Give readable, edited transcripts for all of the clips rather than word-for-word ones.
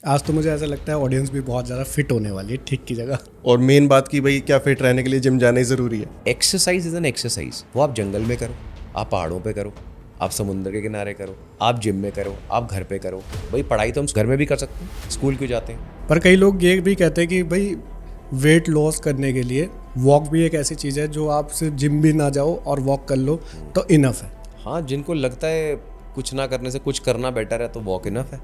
आज तो मुझे ऐसा लगता है ऑडियंस भी बहुत ज़्यादा फिट होने वाली है, ठीक की जगह। और मेन बात की भाई क्या फिट रहने के लिए जिम जाना ही ज़रूरी है। Exercise is an exercise. वो आप जंगल में करो, आप पहाड़ों पे करो, आप समुद्र के किनारे करो, आप जिम में करो, आप घर पे करो। भाई पढ़ाई तो हम घर में भी कर सकते हैं, स्कूल क्यों जाते हैं? पर कई लोग ये भी कहते हैं कि भाई वेट लॉस करने के लिए वॉक भी एक ऐसी चीज़ है जो आप सिर्फ जिम भी ना जाओ और वॉक कर लो तो इनफ है। हाँ, जिनको लगता है कुछ ना करने से कुछ करना बेटर है तो वॉक इनफ है।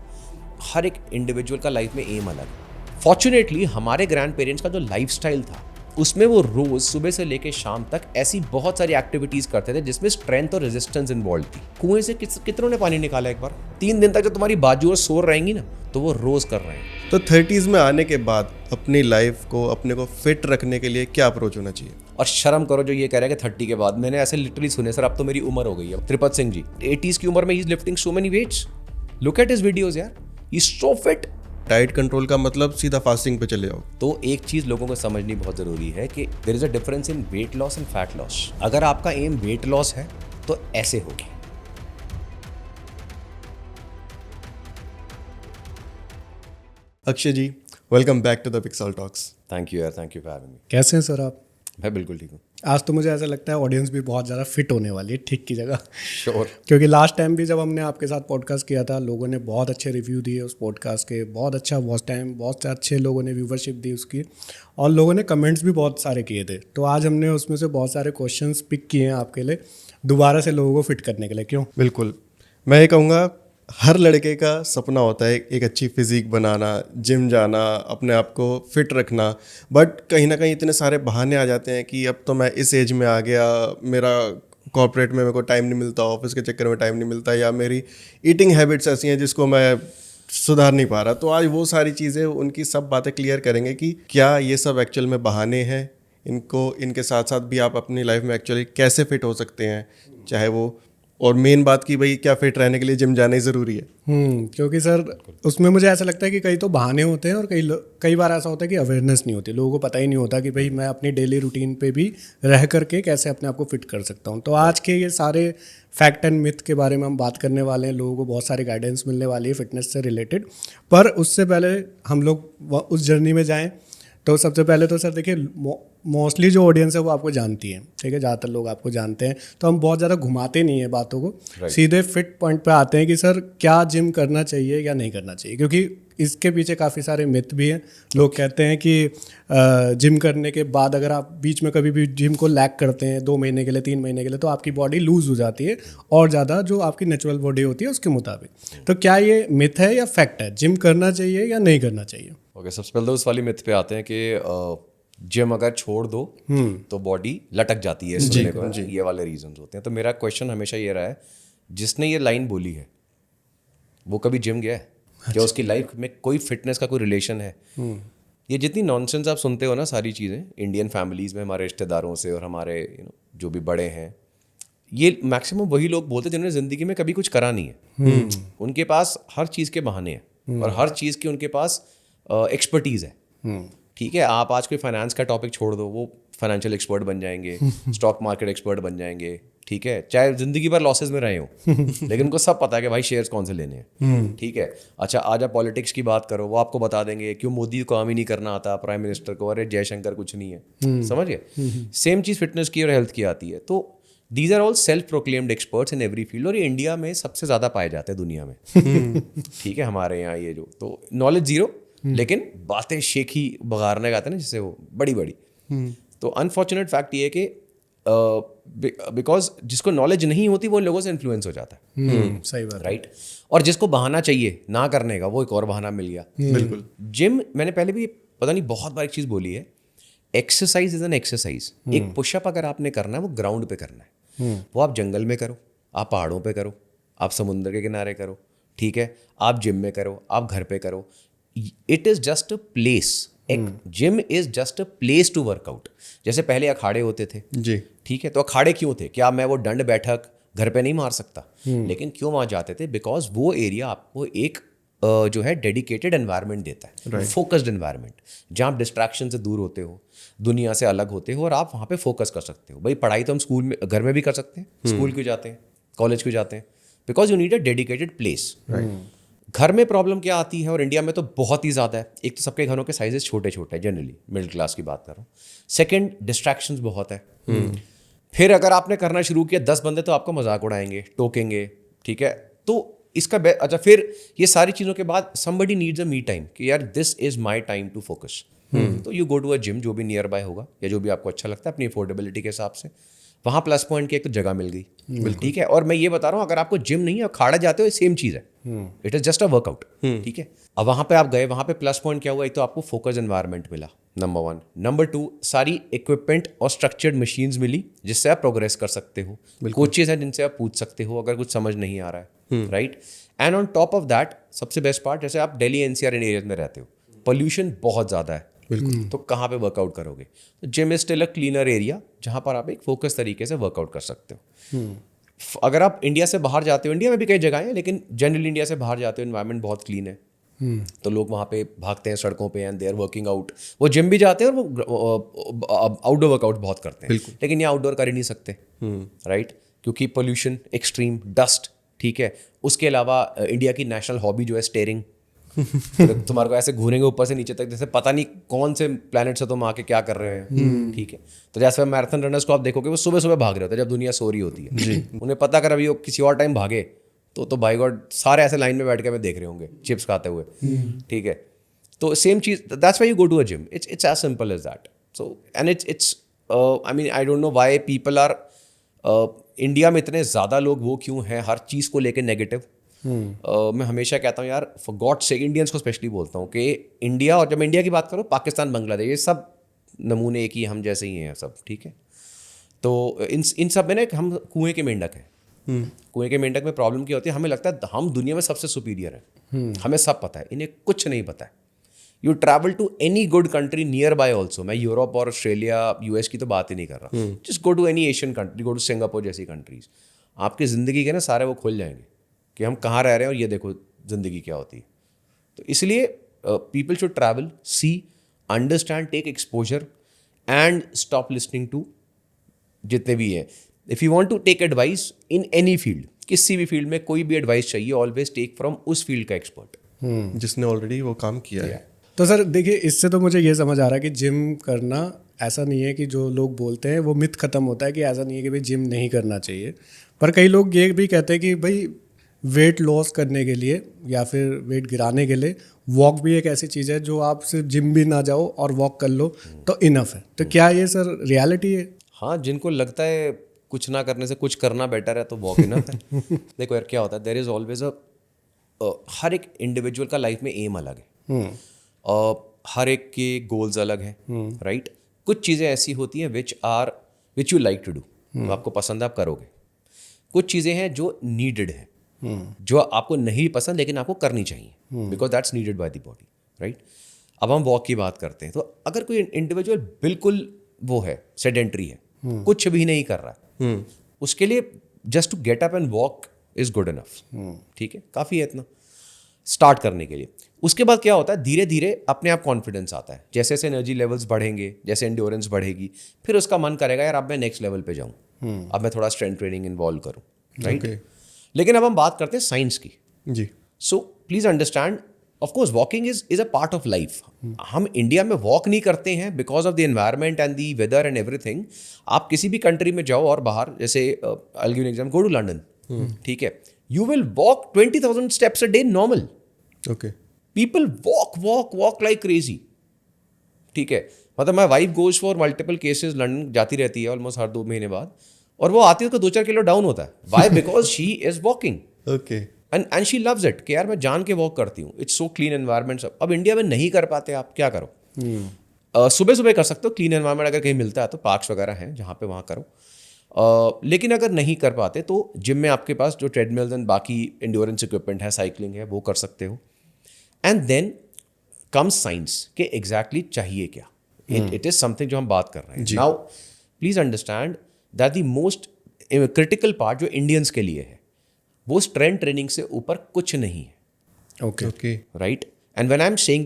हर एक इंडिविजुअल का लाइफ में एम अलग है। फॉर्चुनेटली हमारे ग्रैंड पेरेंट्स का जो लाइफस्टाइल था उसमें वो रोज सुबह से लेकर शाम तक ऐसी बहुत सारी एक्टिविटीज करते थे जिसमें स्ट्रेंथ और रेजिस्टेंस इन्वॉल्व थी। कुएं से कितनों ने पानी निकाला एक बार? 3 दिन तक जब तुम्हारी बाजू और सोर रहेंगी ना तो वो रोज कर रहे हैं। तो 30s में आने के बाद अपनी लाइफ को अपने को फिट रखने के लिए क्या अप्रोच होना चाहिए? और शर्म करो जो ये कह रहा है कि 30 के बाद। मैंने ऐसे लिटरली सुने, सर अब तो मेरी उम्र हो गई है। त्रिपत सिंह जी 80s की उम्र में ही is lifting so many weights. Look at his videos यार, he is so fit. Diet control का मतलब सीधा फास्टिंग पे चले जाओ। तो एक चीज लोगों को समझनी बहुत जरूरी है कि there is a difference in weight loss and fat loss. अगर आपका एम वेट लॉस है तो ऐसे होगा। Akshay ji, welcome back to the Pixel Talks. Thank you यार, thank you for having me. कैसे हैं सर आप? मैं बिल्कुल ठीक हूँ। आज तो मुझे ऐसा लगता है ऑडियंस भी बहुत ज़्यादा फिट होने वाली है, ठीक की जगह। श्योर। क्योंकि लास्ट टाइम भी जब हमने आपके साथ पॉडकास्ट किया था लोगों ने बहुत अच्छे रिव्यू दिए उस पॉडकास्ट के, बहुत अच्छा वॉच टाइम, बहुत अच्छे लोगों ने व्यूवरशिप दी उसकी, और लोगों ने कमेंट्स भी बहुत सारे किए थे। तो आज हमने उसमें से बहुत सारे क्वेश्चंस पिक किए हैं आपके लिए दोबारा से लोगों को फिट करने के लिए। क्यों? बिल्कुल, मैं ये कहूँगा हर लड़के का सपना होता है एक अच्छी फिजिक बनाना, जिम जाना, अपने आप को फिट रखना। बट कहीं ना कहीं इतने सारे बहाने आ जाते हैं कि अब तो मैं इस एज में आ गया, मेरा कॉर्पोरेट में मेरे को टाइम नहीं मिलता, ऑफिस के चक्कर में टाइम नहीं मिलता, या मेरी ईटिंग हैबिट्स ऐसी हैं जिसको मैं सुधार नहीं पा रहा। तो आज वो सारी चीज़ें, उनकी सब बातें क्लियर करेंगे कि क्या ये सब एक्चुअल में बहाने हैं, इनको इनके साथ साथ भी आप अपनी लाइफ में एक्चुअली कैसे फिट हो सकते हैं, चाहे वो, और मेन बात की भाई क्या फिट रहने के लिए जिम जाना ही ज़रूरी है। क्योंकि सर उसमें मुझे ऐसा लगता है कि कई तो बहाने होते हैं और कई बार ऐसा होता है कि अवेयरनेस नहीं होती, लोगों को पता ही नहीं होता कि भाई मैं अपनी डेली रूटीन पे भी रह करके कैसे अपने आप को फिट कर सकता हूँ। तो आज के ये सारे फैक्ट एंड मिथ के बारे में हम बात करने वाले हैं। लोगों को बहुत सारी गाइडेंस मिलने वाली है फिटनेस से रिलेटेड। पर उससे पहले हम लोग उस जर्नी में जाएँ तो सबसे पहले तो सर देखिए, मोस्टली जो ऑडियंस है वो आपको जानती है, ठीक है, ज़्यादातर लोग आपको जानते हैं। तो हम बहुत ज़्यादा घुमाते नहीं है बातों को, सीधे फिट पॉइंट पे आते हैं कि सर क्या जिम करना चाहिए या नहीं करना चाहिए। क्योंकि इसके पीछे काफ़ी सारे मिथ भी हैं। लोग कहते हैं कि जिम करने के बाद अगर आप बीच में कभी भी जिम को लैग करते हैं 2 महीने के लिए, 3 महीने के लिए, तो आपकी बॉडी लूज़ हो जाती है और ज़्यादा जो आपकी नेचुरल बॉडी होती है उसके मुताबिक। तो क्या ये मिथ है या फैक्ट है? जिम करना चाहिए या नहीं करना चाहिए? ओके, सबसे पहले तो उस वाली मिथ पे आते हैं कि जिम अगर छोड़ दो तो बॉडी लटक जाती है। सुनने को ये वाले रीजंस होते हैं। तो मेरा क्वेश्चन हमेशा ये रहा है, जिसने ये लाइन बोली है वो कभी जिम गया है? क्या उसकी लाइफ में कोई फिटनेस का कोई रिलेशन है? ये जितनी नॉनसेंस आप सुनते हो ना, सारी चीज़ें इंडियन फैमिलीज में हमारे रिश्तेदारों से और हमारे जो भी बड़े हैं, ये मैक्सिमम वही लोग बोलते हैं जिन्होंने ज़िंदगी में कभी कुछ करा नहीं है। उनके पास हर चीज़ के बहाने हैं और हर चीज़ की उनके पास एक्सपर्टीज़ है। ठीक है, आप आज कोई फाइनेंस का टॉपिक छोड़ दो, वो फाइनेंशियल एक्सपर्ट बन जाएंगे, स्टॉक मार्केट एक्सपर्ट बन जाएंगे, ठीक है, चाहे जिंदगी भर लॉसेस में रहे हो लेकिन उनको सब पता है कि भाई शेयर्स कौन से लेने हैं। ठीक है, अच्छा आज आप पॉलिटिक्स की बात करो, वो आपको बता देंगे क्यों मोदी को काम ही नहीं करना आता, प्राइम मिनिस्टर को, अरे जयशंकर कुछ नहीं है। समझ गए? सेम चीज़ फिटनेस की और हेल्थ की आती है। तो these are all self proclaimed experts in every field, और ये इंडिया में सबसे ज़्यादा पाए जाते हैं दुनिया में। ठीक है, हमारे यहाँ ये जो तो नॉलेज जीरो, लेकिन बातें शेखी बघारने का आते हैं ना जिससे, वो बड़ी बड़ी। तो अनफॉर्चुनेट फैक्ट ये है कि बिकॉज जिसको नॉलेज नहीं होती वो इन लोगों से इन्फ्लुएंस हो जाता है। सही बात, राइट। और जिसको बहाना चाहिए ना करने का, वो एक और बहाना मिल गया। बिल्कुल। जिम, मैंने पहले भी पता नहीं बहुत बार एक चीज़ बोली है, एक्सरसाइज इज एन एक्सरसाइज। एक पुशअप अगर आपने करना है वो ग्राउंड पे करना है। वो आप जंगल में करो, आप पहाड़ों पे करो, आप समुद्र के किनारे करो, ठीक है, आप जिम में करो, आप घर पे करो। It is just a place. एक gym is just a place to workout. जैसे पहले अखाड़े होते थे जी, ठीक है, तो अखाड़े क्यों थे? क्या मैं वो दंड बैठक घर पे नहीं मार सकता? लेकिन क्यों वहां जाते थे? बिकॉज वो एरिया आपको एक जो है डेडिकेटेड एनवायरनमेंट देता है, फोकस्ड एनवायरनमेंट, जहाँ आप डिस्ट्रैक्शन से दूर होते हो, दुनिया से अलग होते हो और आप वहाँ पे फोकस कर सकते हो। भाई पढ़ाई तो हम स्कूल में, घर में भी कर सकते हैं। स्कूल क्यों जाते हैं, कॉलेज क्यों जाते हैं? Because you need a dedicated place. घर में प्रॉब्लम क्या आती है, और इंडिया में तो बहुत ही ज़्यादा है। एक तो सबके घरों के साइजेस छोटे छोटे हैं, जनरली मिडिल क्लास की बात कर रहा हूँ। सेकंड, डिस्ट्रैक्शंस बहुत है। फिर अगर आपने करना शुरू किया, 10 बंदे तो आपको मजाक उड़ाएंगे, टोकेंगे, ठीक है। तो इसका अच्छा, फिर ये सारी चीज़ों के बाद somebody needs a me time कि यार this is my time to focus. तो you go to a gym जो भी नियर बाय होगा या जो भी आपको अच्छा लगता है अपनी अफोर्डेबिलिटी के हिसाब से। वहाँ प्लस पॉइंट की एक तो जगह मिल गई, ठीक है। और मैं ये बता रहा हूँ, अगर आपको जिम नहीं है, खाड़ा जाते हो, सेम चीज़ है, it is just a workout, ठीक है। अब वहाँ पे आप गए, वहाँ पे प्लस पॉइंट क्या हुआ, एक तो आपको फोकस एनवायरनमेंट मिला, नंबर 1। नंबर 2, सारी इक्विपमेंट और स्ट्रक्चर्ड मशीन्स मिली जिससे आप प्रोग्रेस कर सकते हो। कोचेज हैं जिनसे आप पूछ सकते हो अगर कुछ समझ नहीं आ रहा है, right. And on top of that, सबसे बेस्ट पार्ट, जैसे आप दिल्ली एनसीआर एरिया में रहते हो, पोल्यूशन बहुत ज़्यादा है, तो कहाँ पे वर्कआउट करोगे? तो gym is still a cleaner area जहाँ पर आप एक फोकस तरीके से वर्कआउट कर सकते हो। अगर आप इंडिया से बाहर जाते हो, इंडिया में भी कई जगह हैं, लेकिन जनरली इंडिया से बाहर जाते हो, एनवायरनमेंट बहुत क्लीन है, तो लोग वहाँ पे भागते हैं सड़कों पे, and they are working out. वो जिम भी जाते हैं और वो आउटडोर वर्कआउट बहुत करते हैं, लेकिन यहाँ आउटडोर कर ही नहीं सकते, राइट, क्योंकि पोल्यूशन एक्सट्रीम, डस्ट, ठीक है। उसके अलावा इंडिया की नेशनल हॉबी जो है स्टेयरिंग, तुम्हारे को ऐसे घूरेंगे ऊपर से नीचे तक, जैसे पता नहीं कौन से प्लेनेट से तुम आके क्या कर रहे हैं, ठीक है। तो जैसे मैराथन रनर्स को आप देखोगे, वो सुबह सुबह भाग रहे होते हैं जब दुनिया सो रही होती है, उन्हें पता अगर अभी वो किसी और टाइम भागे तो भाई गॉड सारे ऐसे लाइन में बैठ के मैं देख रहे होंगे चिप्स खाते हुए, ठीक है। तो सेम चीज, that's why you go to a gym, it's as simple as that. So and it's I mean I don't know why people are, India में इतने ज़्यादा लोग वो क्यों हैं हर चीज़ को लेके नेगेटिव। मैं हमेशा कहता हूँ यार, फॉर गॉड सेक, इंडियंस को स्पेशली बोलता हूँ कि इंडिया, और जब इंडिया की बात करो, पाकिस्तान, बांग्लादेश, ये सब नमूने एक ही, हम जैसे ही हैं सब, ठीक है। तो इन सब में ना हम कुएं के मेंढक हैं। कुएं के मेंढक में प्रॉब्लम क्या होती है, हमें लगता है हम दुनिया में सबसे सुपीरियर हैं, हमें सब पता है, इन्हें कुछ नहीं पता है। You travel to any good country nearby also, मैं यूरोप और ऑस्ट्रेलिया, यूएस की तो बात ही नहीं कर रहा, just go to any Asian country, go to Singapore जैसी कंट्रीज, आपकी ज़िंदगी के ना सारे वो खुल जाएंगे कि हम कहाँ रह रहे हैं और ये देखो ज़िंदगी क्या होती है। तो इसलिए people should travel, see, understand, take exposure and stop listening to जितने भी हैं। If you want to take advice in any field, किसी भी फील्ड में कोई भी एडवाइस चाहिए, ऑलवेज टेक फ्रॉम उस फील्ड का एक्सपर्ट, जिसने ऑलरेडी वो काम किया है। तो सर देखिए, इससे तो मुझे ये समझ आ रहा है कि जिम करना ऐसा नहीं है कि जो लोग बोलते हैं वो मिथ खत्म होता है कि ऐसा नहीं है कि भाई जिम नहीं करना चाहिए। पर कई लोग ये भी कहते हैं कि भाई वेट लॉस करने के लिए या फिर वेट गिराने के लिए वॉक भी एक ऐसी चीज़ है जो आप सिर्फ जिम भी ना जाओ और वॉक कर लो तो इनफ है। तो क्या ये सर रियलिटी है? हाँ, जिनको लगता है कुछ ना करने से कुछ करना बेटर है तो वॉक इनफ है। देखो यार क्या होता है, देयर इज ऑलवेज अ, हर एक इंडिविजुअल का लाइफ में एम अलग है, हर एक के गोल्स अलग हैं, राइट। कुछ चीज़ें ऐसी होती हैं which you like to do, आपको पसंद है आप करोगे। कुछ चीज़ें हैं जो नीडेड है, जो आपको नहीं पसंद लेकिन आपको करनी चाहिए, because that's needed by the body, right. अब हम वॉक की बात करते हैं, तो अगर कोई इंडिविजुअल बिल्कुल वो है, सेडेंट्री है, कुछ भी नहीं कर रहा है, उसके लिए just to get up and walk is good enough, ठीक है, काफ़ी है इतना स्टार्ट करने के लिए। उसके बाद क्या होता है, धीरे धीरे अपने आप कॉन्फिडेंस आता है, जैसे जैसे एनर्जी लेवल्स बढ़ेंगे, जैसे एंड्योरेंस बढ़ेगी, फिर उसका मन करेगा यार अब मैं नेक्स्ट लेवल पे जाऊँ, अब मैं थोड़ा स्ट्रेंथ ट्रेनिंग इन्वॉल्व करूँ, राइट। लेकिन अब हम बात करते हैं साइंस की जी। So please understand, of course walking is a part of life. हम इंडिया में वॉक नहीं करते हैं because of the environment and the weather and everything. आप किसी भी कंट्री में जाओ और बाहर, जैसे I give an example, go to London, ठीक है, you will walk 20,000 steps a day normal. Okay. People walk like crazy, ठीक है। मतलब my wife goes for multiple cases, London जाती रहती है ऑलमोस्ट हर 2 महीने बाद, और वो आती है तो 2-4 किलो डाउन होता है। Why? Because she is walking, okay, and she loves it कि यार मैं जान के वॉक करती हूँ, इट्स सो क्लीन एनवायरनमेंट। सब अब इंडिया में नहीं कर पाते, आप क्या करो? सुबह सुबह कर सकते हो, क्लीन एनवायरनमेंट अगर कहीं मिलता है तो पार्क्स वगैरह हैं जहाँ पे वहाँ करो। लेकिन अगर नहीं कर पाते तो जिम में आपके पास जो ट्रेडमिल्स एंड बाकी एंड्योरेंस इक्विपमेंट है, साइकिलिंग है, वो कर सकते हो। एंड देन कम्स साइंस के एग्जैक्टली चाहिए क्या, इट इज समथिंग जो हम बात कर रहे हैं now. Please understand that the most critical part जो इंडियंस के लिए है, वो स्ट्रेंथ ट्रेनिंग से ऊपर कुछ नहीं है। Okay, right. And when I'm saying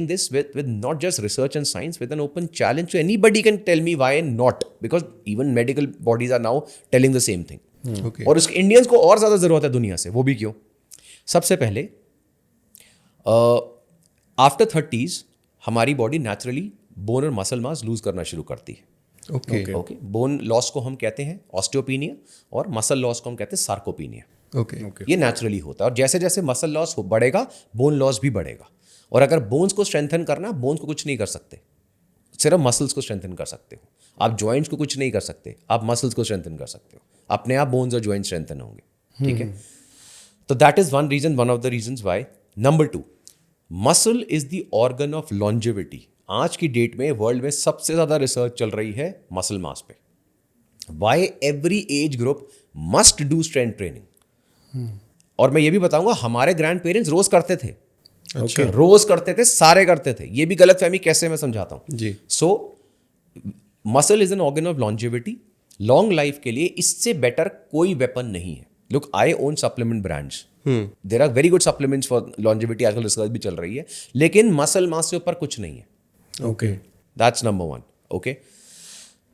this with not just research and science, with an open challenge, so anybody can tell me why not, because even medical bodies are now telling the same thing. Okay. और उसके Indians को और ज़्यादा ज़रूरत है दुनिया से, वो भी क्यों? सबसे पहले आफ्टर 30s हमारी बॉडी नेचुरली बोन और मसल मास लूज करना शुरू करती है. ओके, बोन लॉस को हम कहते हैं ऑस्टियोपीनिया और मसल लॉस को हम कहते हैं सार्कोपीनिया. ओके. ये नेचुरली होता है और जैसे जैसे मसल लॉस बढ़ेगा बोन लॉस भी बढ़ेगा. और अगर बोन्स को स्ट्रेंथन करना, बोन्स को कुछ नहीं कर सकते, सिर्फ मसल्स को स्ट्रेंथन कर सकते हो. आप जॉइंट्स को कुछ नहीं कर सकते, आप मसल्स को स्ट्रेंथन कर सकते हो. अपने आप बोन्स और जॉइंट स्ट्रेंथन होंगे. ठीक है. तो that is one of the reasons why. Number 2, muscle is the organ of longevity. आज की डेट में वर्ल्ड में सबसे ज्यादा रिसर्च चल रही है मसल मास पे. Why every age group must do strength training. और मैं ये भी बताऊंगा, हमारे ग्रैंड पेरेंट्स रोज करते थे. अच्छा. रोज करते थे, सारे करते थे. ये भी गलत फहमी कैसे मैं समझाता हूं. जी. So muscle is an organ of longevity. Long life के लिए इससे बेटर कोई वेपन नहीं है. Look, I own supplement brands. There are very good supplements for longevity. आजकल रिसर्च भी चल रही है, लेकिन मसल मास से ऊपर कुछ नहीं है. Okay, that's number 1. ओके,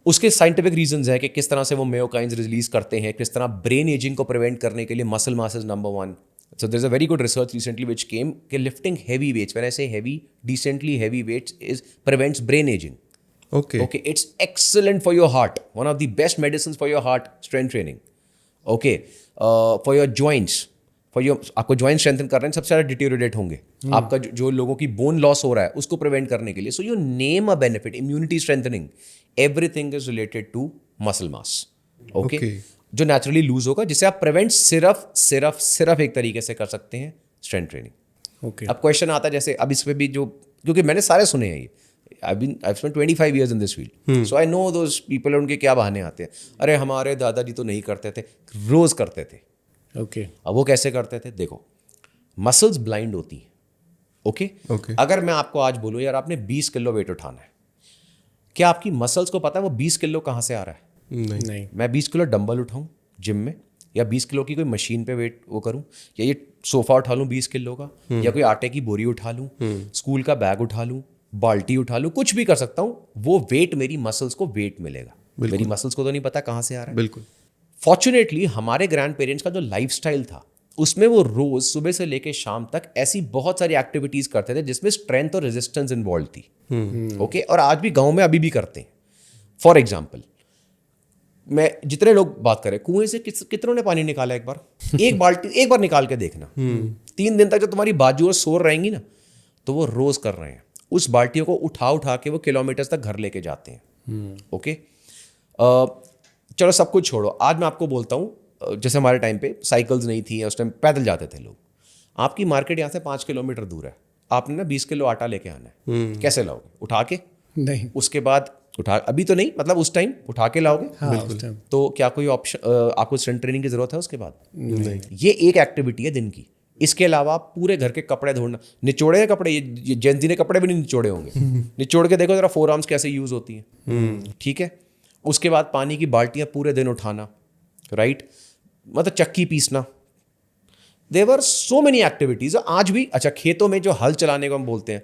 उसके साइंटिफिक रीजंस है कि किस तरह से वो मेयोकाइन्स रिलीज करते हैं, किस तरह ब्रेन एजिंग को प्रिवेंट करने के लिए muscle mass is number 1. So there's a very good research recently which came कि lifting heavy weights, when I say heavy, decently heavy weights, is prevents brain aging. Okay. Okay, it's excellent for your heart. One of the best medicines for your heart, strength training. Okay, for your joints, आपको joint strengthen कर रहे हैं, सबसे ज़्यादा deteriorate होंगे. आपका जो लोगों की bone loss हो रहा है उसको prevent करने के लिए. So you name a benefit, immunity strengthening, everything is related to muscle mass. Okay. जो नेचुरली लूज होगा, जिसे आप प्रिवेंट सिर्फ एक तरीके से कर सकते हैं, स्ट्रेंथ ट्रेनिंग. ओके. अब क्वेश्चन आता है जैसे अब इस पे भी जो, क्योंकि मैंने सारे सुने हैं ये. I've spent 25 years in this field, so I know those people. उनके क्या बहाने आते हैं. अरे हमारे दादाजी तो नहीं करते थे, रोज करते थे. ओके. अब वो कैसे करते थे? देखो, मसल्स ब्लाइंड होती हैं. ओके. अगर मैं आपको आज बोलूँ यार आपने 20 किलो वेट उठाना है, क्या आपकी मसल्स को पता है वो 20 किलो कहाँ से आ रहा है? नहीं. मैं 20 किलो डंबल उठाऊं जिम में, या 20 किलो की कोई मशीन पे वेट वो करूं, या ये सोफा उठा लूं 20 किलो का, या कोई आटे की बोरी उठा लूं, स्कूल का बैग उठा लूं, बाल्टी उठा लूं, कुछ भी कर सकता हूं, वो वेट मेरी मसल्स को वेट मिलेगा. मेरी मसल्स को तो नहीं पता कहाँ से आ रहा है. बिल्कुल. फॉर्चुनेटली हमारे ग्रैंड पेरेंट्स का जो लाइफस्टाइल था उसमें वो रोज सुबह से लेकर शाम तक ऐसी बहुत सारी एक्टिविटीज करते थे जिसमें स्ट्रेंथ और रेजिस्टेंस इन्वॉल्व थी. ओके. और आज भी गाँव में अभी भी करते हैं. फॉर एग्जाम्पल, मैं जितने लोग बात करें, कुएं से कितनों ने पानी निकाला एक बार? एक बाल्टी एक बार निकाल के देखना. 3 दिन तक जब तुम्हारी बाजू और सोर रहेंगी ना, तो वो रोज कर रहे हैं. उस बाल्टियों को उठा के वो किलोमीटर्स तक घर लेके जाते हैं. ओके. चलो सब कुछ छोड़ो, आज मैं आपको बोलता हूँ, जैसे हमारे टाइम पे साइकिल्स नहीं थी, उस टाइम पैदल जाते थे लोग. आपकी मार्केट यहाँ से 5 किलोमीटर दूर है, आपने ना 20 किलो आटा लेके आना है. कैसे लाओगे? उठा के? नहीं. उसके बाद अभी तो नहीं, मतलब उस टाइम उठा के लाओगे. बिल्कुल. तो क्या कोई ऑप्शन आपको स्ट्रेंथ ट्रेनिंग की जरूरत है उसके बाद? नहीं. ये एक एक्टिविटी है दिन की. इसके अलावा पूरे घर के कपड़े धोना, निचोड़े हैं कपड़े, ये जेंजी ने कपड़े भी नहीं निचोड़े होंगे. निचोड़ के देखो जरा, 4 आर्म्स कैसे यूज होती है. ठीक है. उसके बाद पानी की बाल्टियां पूरे दिन उठाना, राइट, मतलब चक्की पीसना. There were so many activities. आज भी, अच्छा, खेतों में जो हल चलाने को हम बोलते हैं,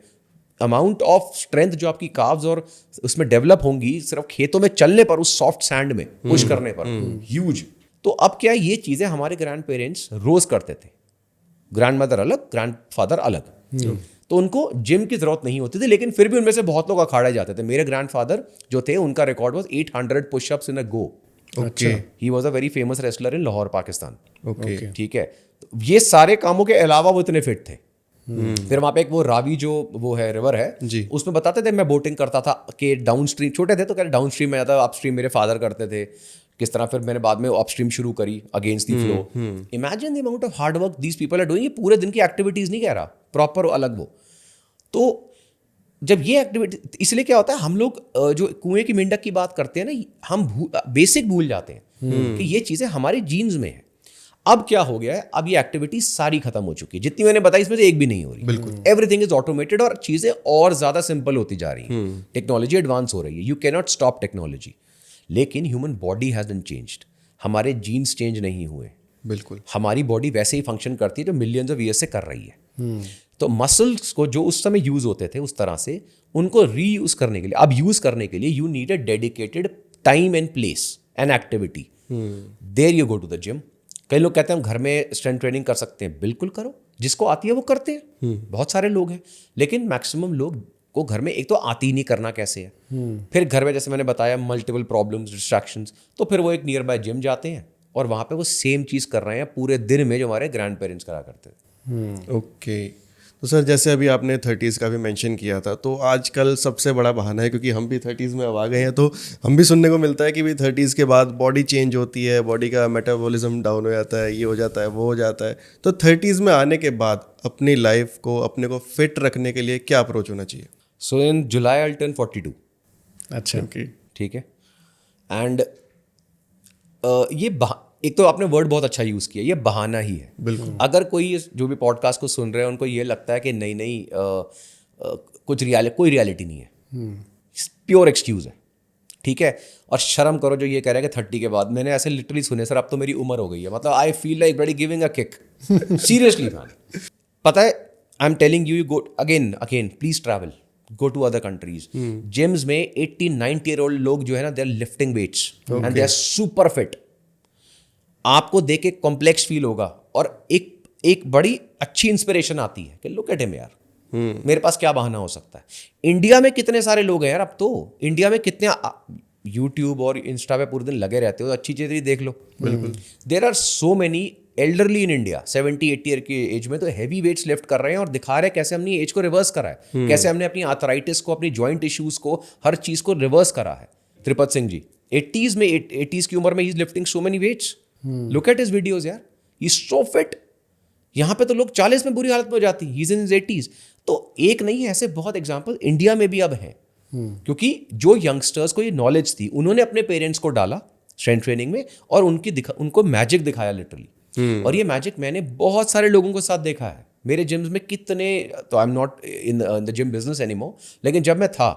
अमाउंट ऑफ स्ट्रेंथ जो आपकी काव्स और उसमें डेवलप होंगी सिर्फ खेतों में चलने पर, उस सॉफ्ट सैंड में पुश करने पर, ह्यूज. तो अब क्या, ये चीजें हमारे ग्रैंड पेरेंट्स रोज करते थे. ग्रैंड मदर अलग, ग्रैंड फादर अलग. तो उनको जिम की जरूरत नहीं होती थी, लेकिन फिर भी उनमें से बहुत लोग अखाड़े जाते थे. मेरे ग्रैंड फादर जो थे, उनका record was 800 pushups in a go. Okay. He was a very famous wrestler in Lahore, Pakistan. Okay. ठीक है. तो ये सारे कामों के अलावा वो इतने फिट थे. फिर वहां पे एक वो रावी जो वो है रिवर है जी, उसमें बताते थे, मैं बोटिंग करता था कि डाउन स्ट्रीम, छोटे थे तो क्या डाउन स्ट्रीम में जाता, अप स्ट्रीम मेरे फादर करते थे. किस तरह फिर मैंने बाद में अप स्ट्रीम शुरू करी against the flow. Imagine the amount of hard work these people are doing. ये पूरे दिन की एक्टिविटीज नहीं कह रहा, प्रॉपर अलग वो. तो जब ये एक्टिविटी, इसलिए क्या होता है, हम लोग जो कुएं की मेंढक की बात करते हैं ना, हम बेसिक भूल जाते हैं कि ये चीजें हमारे जीन्स में है. अब क्या हो गया है, अब ये एक्टिविटी सारी खत्म हो चुकी है. जितनी मैंने बताई इसमें से एक भी नहीं हो रही. बिल्कुल. एवरीथिंग इज ऑटोमेटेड और चीजें और ज्यादा सिंपल होती जा रही हैं. टेक्नोलॉजी एडवांस हो रही है. You can not stop technology. लेकिन ह्यूमन बॉडी हैजंट चेंज्ड. हमारे जीन्स चेंज नहीं हुए. बिल्कुल. हमारी बॉडी वैसे ही फंक्शन करती है जो मिलियंस ऑफ ईयर्स से कर रही है. तो मसल्स को जो उस समय यूज होते थे उस तरह से, उनको रीयूज करने के लिए, अब यूज करने के लिए you need a dedicated time and place and activity. There you go to the gym. कई लोग कहते हैं हम घर में स्ट्रेंथ ट्रेनिंग कर सकते हैं. बिल्कुल करो. जिसको आती है वो करते हैं, बहुत सारे लोग हैं, लेकिन मैक्सिमम लोग को घर में एक तो आती ही नहीं करना कैसे है, फिर घर में जैसे मैंने बताया मल्टीपल प्रॉब्लम्स, डिस्ट्रैक्शंस, तो फिर वो एक नियर बाय जिम जाते हैं और वहाँ पे वो सेम चीज़ कर रहे हैं पूरे दिन में जो हमारे ग्रैंड पेरेंट्स करा करते थे। ओके। तो सर जैसे अभी आपने 30s का भी मेंशन किया था, तो आजकल सबसे बड़ा बहाना है, क्योंकि हम भी 30s में अब आ गए हैं, तो हम भी सुनने को मिलता है कि भाई 30s के बाद बॉडी चेंज होती है, बॉडी का मेटाबॉलिज्म डाउन हो जाता है, ये हो जाता है, वो हो जाता है। तो 30s में आने के बाद अपनी लाइफ को, अपने को फिट रखने के लिए क्या अप्रोच होना चाहिए? सो इन जुलाई आई टर्न 42। अच्छा, ओके। ठीक है। एंड एक तो आपने वर्ड बहुत अच्छा यूज़ किया, ये बहाना ही है। बिल्कुल। अगर कोई जो भी पॉडकास्ट को सुन रहे हैं उनको ये लगता है कि नहीं कोई रियलिटी नहीं है, प्योर एक्सक्यूज़ है, ठीक है। और शर्म करो जो ये कह रहा है कि 30 के बाद, मैंने ऐसे लिटरली सुने, सर अब तो मेरी उम्र हो गई है, मतलब आई फील लाइक बड़ी giving a kick, seriously man. पता है, I am telling you go again please travel, go to other countries. Gyms में 80-90 ईयर ओल्ड लोग जो है ना, they are lifting weights and they are super fit. आपको देख के कॉम्प्लेक्स फील होगा और एक बड़ी अच्छी इंस्पिरेशन आती है कि लुक एट हिम यार, मेरे पास क्या बहाना हो सकता है। इंडिया में कितने सारे लोग हैं यार, अब तो इंडिया में कितने यूट्यूब और इंस्टा पे पूरे दिन लगे रहते हो, अच्छी चीज़ें देख लो। बिल्कुल। There are so many elderly in India 70-80 year की एज में तो हैवी वेट्स लिफ्ट कर रहे हैं और दिखा रहे हैं कैसे हमने एज को रिवर्स करा है, कैसे हमने अपनी आर्थराइटिस को, अपनी जॉइंट इश्यूज को, हर चीज़ को रिवर्स करा है। त्रिपत सिंह जी 80s की उम्र में ही is lifting so many weights. Look at his videos यार, ही इज सो फिट। यहाँ पे तो लोग 40 में बुरी हालत में हो जाती है, he is in his 80s। तो एक नहीं है, ऐसे बहुत एग्जाम्पल इंडिया में भी अब हैं। क्योंकि जो यंगस्टर्स को ये नॉलेज थी, उन्होंने अपने पेरेंट्स को डाला स्ट्रेंथ ट्रेनिंग में और उनको मैजिक दिखाया लिटरली। और ये मैजिक मैंने बहुत सारे लोगों के साथ देखा है मेरे जिम्स में। कितने, तो I am not in the gym business anymore, लेकिन जब मैं था,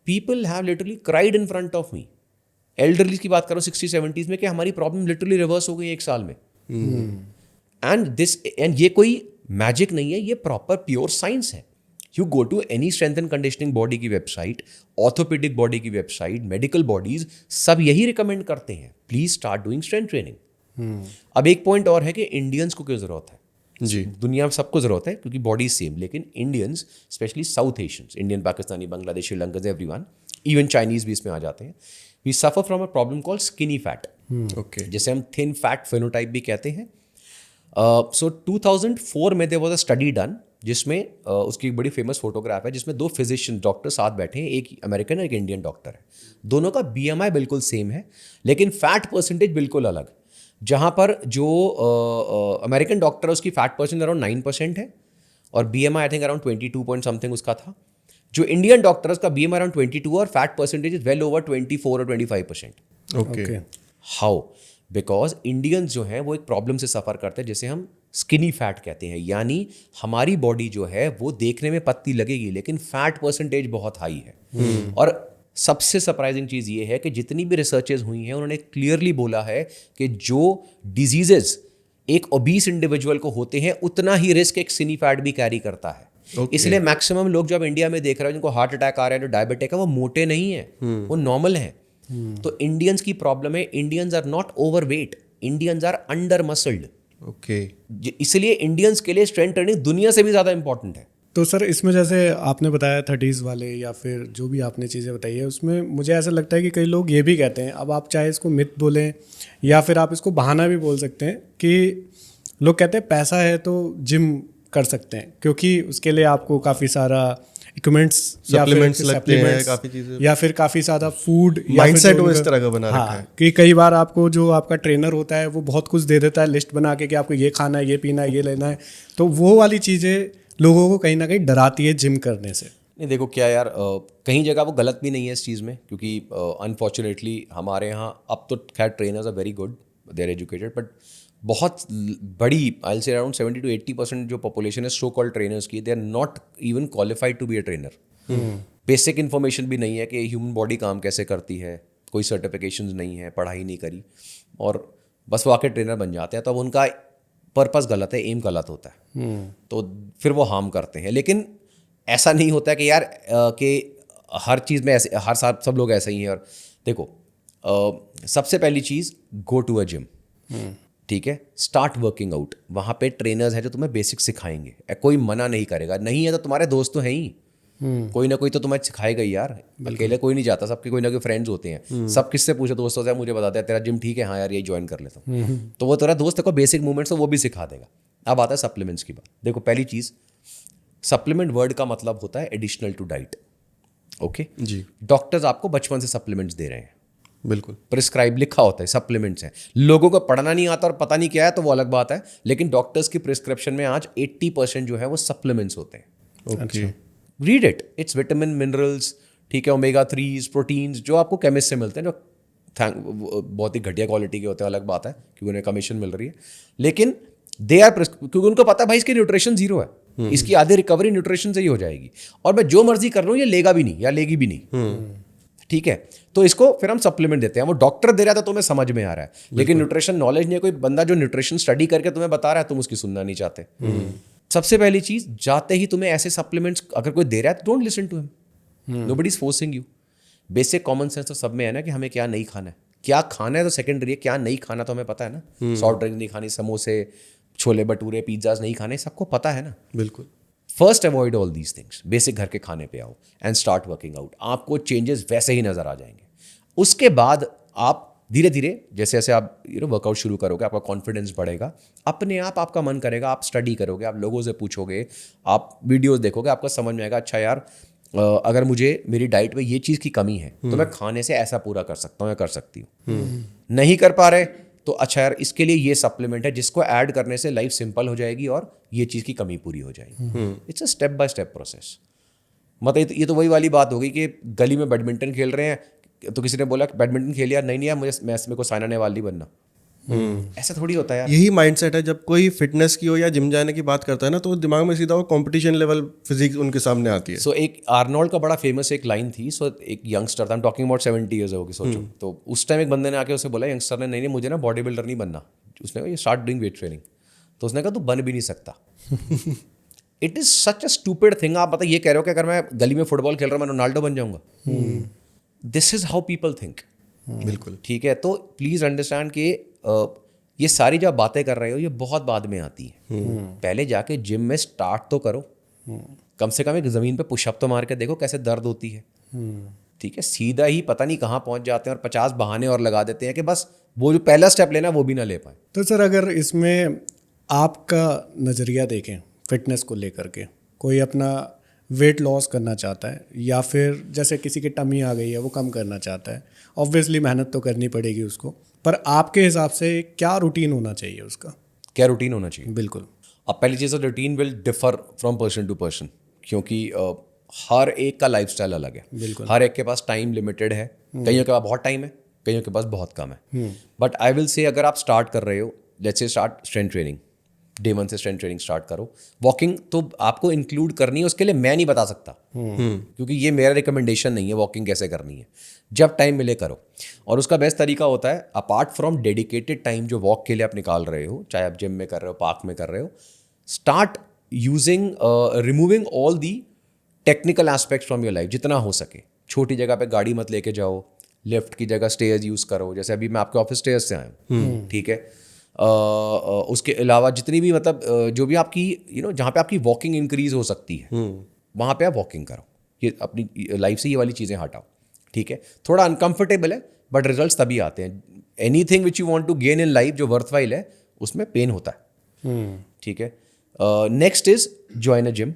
people have literally cried in front of me. Elderly की बात करो 60-70s में, कि हमारी प्रॉब्लम लिटरली रिवर्स हो गई 1 साल में। एंड ये कोई मैजिक नहीं है, ये प्रॉपर प्योर साइंस है। You go to any strength and conditioning body की वेबसाइट, ऑर्थोपेडिक बॉडी की वेबसाइट, मेडिकल बॉडीज सब यही रिकमेंड करते हैं, please start doing strength training. अब एक पॉइंट और है कि इंडियंस को क्यों जरूरत है जी। दुनिया में सबको जरूरत है क्योंकि बॉडी सेम, लेकिन Indians specially South Asians, Indian, Pakistani, Bangladeshi, Sri Lankan, everyone, even Chinese भी इसमें आ जाते हैं। We suffer from a problem called skinny fat, okay. जिसे हम थिन फैट फेनोटाइप भी कहते हैं। सो 2004 में there was a study done, जिसमें उसकी एक बड़ी फेमस फोटोग्राफ है जिसमें 2 फिजिशियन डॉक्टर साथ बैठे हैं, एक अमेरिकन और एक इंडियन डॉक्टर है। दोनों का BMI बिल्कुल सेम है, लेकिन फैट परसेंटेज बिल्कुल अलग। जहाँ पर जो अमेरिकन डॉक्टर है उसकी फैट परसेंट अराउंड 9% है और BMI I think around 22 point something उसका था। जो इंडियन डॉक्टर है उसका BMI अराउंड 22 और fat percentage is well over 24 और 25%। ओके। हाउ? बिकॉज इंडियंस जो हैं वो एक प्रॉब्लम से सफ़र करते हैं जिसे हम स्किनी फैट कहते हैं, यानी हमारी बॉडी जो है वो देखने में पतली लगेगी लेकिन फैट परसेंटेज बहुत हाई है। और सबसे सरप्राइजिंग चीज़ ये है कि जितनी भी रिसर्चेज हुई हैं उन्होंने क्लियरली बोला है कि जो डिजीजेज एक ओबीस इंडिविजुअल को होते हैं उतना ही रिस्क एक स्किनी फैट भी कैरी करता है। इसलिए मैक्सिमम लोग जो अब इंडिया में देख रहे हैं जिनको हार्ट अटैक आ रहा है, जो डायबिटिक है, वो मोटे नहीं है, वो नॉर्मल हैं। तो इंडियंस की प्रॉब्लम है, Indians are not overweight, Indians are under muscled. Okay. इसलिए इंडियंस के लिए स्ट्रेंथ ट्रेनिंग दुनिया से भी ज़्यादा इंपॉर्टेंट है। तो सर इसमें जैसे आपने बताया 30s वाले या फिर जो भी आपने चीज़ें बताई है, उसमें मुझे ऐसा लगता है कि कई लोग ये भी कहते हैं, अब आप चाहे इसको मिथ बोलें या फिर आप इसको बहाना भी बोल सकते हैं, कि लोग कहते हैं पैसा है तो जिम कर सकते हैं क्योंकि उसके लिए आपको काफ़ी सारा इक्विपमेंट्स, सप्लीमेंट्स लगते हैं, काफ़ी चीज़ें, या फिर काफ़ी ज़्यादा फूड, माइंडसेट वो इस तरह का बना रखा है कि कई बार आपको जो आपका ट्रेनर होता है वो बहुत कुछ दे देता है लिस्ट बना के कि आपको ये खाना है, ये पीना है, ये लेना है। तो वो वाली चीज़ें लोगों को कहीं ना कहीं डराती है जिम करने से। नहीं देखो क्या यार, कहीं जगह वो गलत भी नहीं है इस चीज़ में, क्योंकि अनफॉर्चुनेटली हमारे यहाँ अब तो खैर trainers are very good, they are educated, but बहुत बड़ी, आई विल से अराउंड 70-80% जो पॉपुलेशन है सो कॉल्ड ट्रेनर्स की, they are not even qualified to be a trainer. Basic information भी नहीं है कि ह्यूमन बॉडी काम कैसे करती है, कोई सर्टिफिकेशंस नहीं है, पढ़ाई नहीं करी, और बस वो आके ट्रेनर बन जाते हैं। तो अब उनका पर्पस गलत है, एम गलत होता है, तो फिर वो हार्म करते हैं। लेकिन ऐसा नहीं होता कि यार कि हर चीज़ में ऐसे, हर साल सब लोग ऐसे ही हैं। और देखो सबसे पहली चीज़, गो टू अ जिम, ठीक है, स्टार्ट वर्किंग आउट। वहाँ पे ट्रेनर्स हैं जो तुम्हें बेसिक सिखाएंगे, कोई मना नहीं करेगा। नहीं है तो तुम्हारे दोस्त तो हैं ही, कोई ना कोई तो तुम्हें सिखाएगा ही यार। अकेले कोई नहीं जाता, सबके कोई ना कोई फ्रेंड्स होते हैं। सब किससे पूछे, दोस्तों से, मुझे बताते हैं तेरा जिम ठीक है, हाँ यार यही ज्वाइन कर लेता हूँ। तो वो तेरा दोस्त को बेसिक मूवमेंट्स तो वो भी सिखा देगा। अब आता है सप्लीमेंट्स की बात। देखो पहली चीज़, सप्लीमेंट वर्ड का मतलब होता है एडिशनल टू डाइट। ओके जी, डॉक्टर्स आपको बचपन से सप्लीमेंट्स दे रहे हैं, बिल्कुल। प्रिस्क्राइब लिखा होता है सप्लीमेंट्स हैं। लोगों को पढ़ना नहीं आता और पता नहीं क्या है तो वो अलग बात है, लेकिन डॉक्टर्स की प्रिस्क्रिप्शन में आज 80% जो है वो सप्लीमेंट्स होते हैं। Okay, read it, it's vitamin minerals, ठीक है, ओमेगा 3s, प्रोटीन्स जो आपको केमिस्ट से मिलते हैं, जो बहुत ही घटिया क्वालिटी के होते हैं, अलग बात है क्योंकि उन्हें कमीशन मिल रही है, लेकिन दे आर, क्योंकि उनको पता है भाई इसकी न्यूट्रिशन जीरो है, इसकी आधी रिकवरी न्यूट्रिशन से ही हो जाएगी, और मैं जो मर्जी कर रहा हूँ ये लेगा भी नहीं या लेगी भी नहीं। ठीक है, तो इसको फिर हम सप्लीमेंट देते हैं। वो डॉक्टर दे रहा था तुम्हें समझ में आ रहा है, लेकिन न्यूट्रिशन नॉलेज नहीं है। कोई बंदा जो न्यूट्रिशन स्टडी करके तुम्हें बता रहा है, तुम उसकी सुनना नहीं चाहते। सबसे पहली चीज, जाते ही तुम्हें ऐसे सप्लीमेंट्स अगर कोई दे रहा है तो don't listen to him, nobody is forcing you. Basic common sense तो सब में है ना कि हमें क्या नहीं खाना है। क्या खाना है तो सेकेंडरी है, क्या नहीं खाना तो हमें पता है ना। सॉफ्ट ड्रिंक नहीं खानी, समोसे, छोले भटूरे, पिज्जाज नहीं खाने, सबको पता है ना। बिल्कुल। First avoid all these things, basic घर के खाने पे आओ एंड स्टार्ट वर्किंग आउट। आपको चेंजेस वैसे ही नजर आ जाएंगे। उसके बाद आप धीरे धीरे जैसे जैसे आप वर्कआउट शुरू करोगे, आपका कॉन्फिडेंस बढ़ेगा, अपने आप आपका मन करेगा, आप स्टडी करोगे, आप लोगों से पूछोगे, आप वीडियोस देखोगे, आपको समझ में आएगा अच्छा यार अगर मुझे मेरी डाइट में ये चीज़ की कमी है तो मैं खाने से ऐसा पूरा कर सकता हूँ या कर सकती हूँ। नहीं कर पा रहे तो अच्छा यार इसके लिए ये सप्लीमेंट है जिसको ऐड करने से लाइफ सिंपल हो जाएगी और ये चीज़ की कमी पूरी हो जाएगी। It's a step by step process. मतलब ये तो वही वाली बात हो गई कि गली में बैडमिंटन खेल रहे हैं तो किसी ने बोला बैडमिंटन खेल यार, नहीं यार मुझे मैच में को साइना नेहवाल नहीं बनना। ऐसा थोड़ी होता है यार। यही माइंडसेट है, जब कोई फिटनेस की हो या जिम जाने की बात करता है ना, तो दिमाग में सीधा वो कंपटीशन लेवल फिजिक्स उनके सामने आती है। सो एक आर्नोल्ड का बड़ा फेमस एक लाइन थी। सो एक यंगस्टर था, टॉकिंग अबाउट 70 ईयर्स होगी सोचो। तो उस टाइम एक बंदे ने आके उसे बोला, यंगस्टर ने, नहीं मुझे ना बॉडी बिल्डर नहीं बनना। उसने कहा ये स्टार्ट डूइंग वेट ट्रेनिंग। तो उसने कहा तू बन भी नहीं सकता। It is such a stupid thing. आप बताइए, ये कह रहे हो कि अगर मैं गली में फुटबॉल खेल रहा हूँ मैं रोनाल्डो बन जाऊंगा? This is how people think. बिल्कुल। ठीक है, तो प्लीज अंडरस्टैंड कि ये सारी जो बातें कर रहे हो ये बहुत बाद में आती है। पहले जाके जिम में स्टार्ट तो करो, कम से कम एक जमीन पे पुशअप तो मार के देखो कैसे दर्द होती है। ठीक है, सीधा ही पता नहीं कहाँ पहुंच जाते हैं और 50 बहाने और लगा देते हैं कि बस वो जो पहला स्टेप लेना वो भी ना ले पाए। तो सर अगर इसमें आपका नज़रिया देखें फिटनेस को लेकर के, कोई अपना वेट लॉस करना चाहता है या फिर जैसे किसी की टमी आ गई है वो कम करना चाहता है, ऑब्वियसली मेहनत तो करनी पड़ेगी उसको, पर आपके हिसाब से क्या रूटीन होना चाहिए उसका? क्या रूटीन होना चाहिए? बिल्कुल। अब पहली चीज़, routine will differ from person to person, क्योंकि हर एक का लाइफस्टाइल अलग है। हर एक के पास टाइम लिमिटेड है, कईयों के पास बहुत टाइम है, कईयों के पास बहुत कम है। बट आई विल से अगर आप स्टार्ट कर रहे हो, let's say start strength training, day 1 से स्ट्रेंथ ट्रेनिंग स्टार्ट करो। वॉकिंग तो आपको इंक्लूड करनी है, उसके लिए मैं नहीं बता सकता क्योंकि ये मेरा रिकमेंडेशन नहीं है वॉकिंग कैसे करनी है। जब टाइम मिले करो। और उसका बेस्ट तरीका होता है, अपार्ट फ्रॉम डेडिकेटेड टाइम जो वॉक के लिए आप निकाल रहे हो, चाहे आप जिम में कर रहे हो, पार्क में कर रहे हो, start using removing all the technical aspects from your life जितना हो सके। छोटी जगह पे गाड़ी मत लेके जाओ, लिफ्ट की जगह स्टेयर्स यूज़ करो, जैसे अभी मैं आपके ऑफिस स्टेयर्स से आया हूँ। ठीक है, उसके अलावा जितनी भी मतलब जो भी आपकी जहाँ पे आपकी वॉकिंग इंक्रीज हो सकती है वहाँ पे आप वॉकिंग करो। ये अपनी लाइफ से ये वाली चीज़ें हटाओ। ठीक है, थोड़ा अनकंफर्टेबल है बट रिजल्ट्स तभी आते हैं। Anything which you want to gain in life जो वर्थवाइल है उसमें पेन होता है। ठीक है, next is join a gym.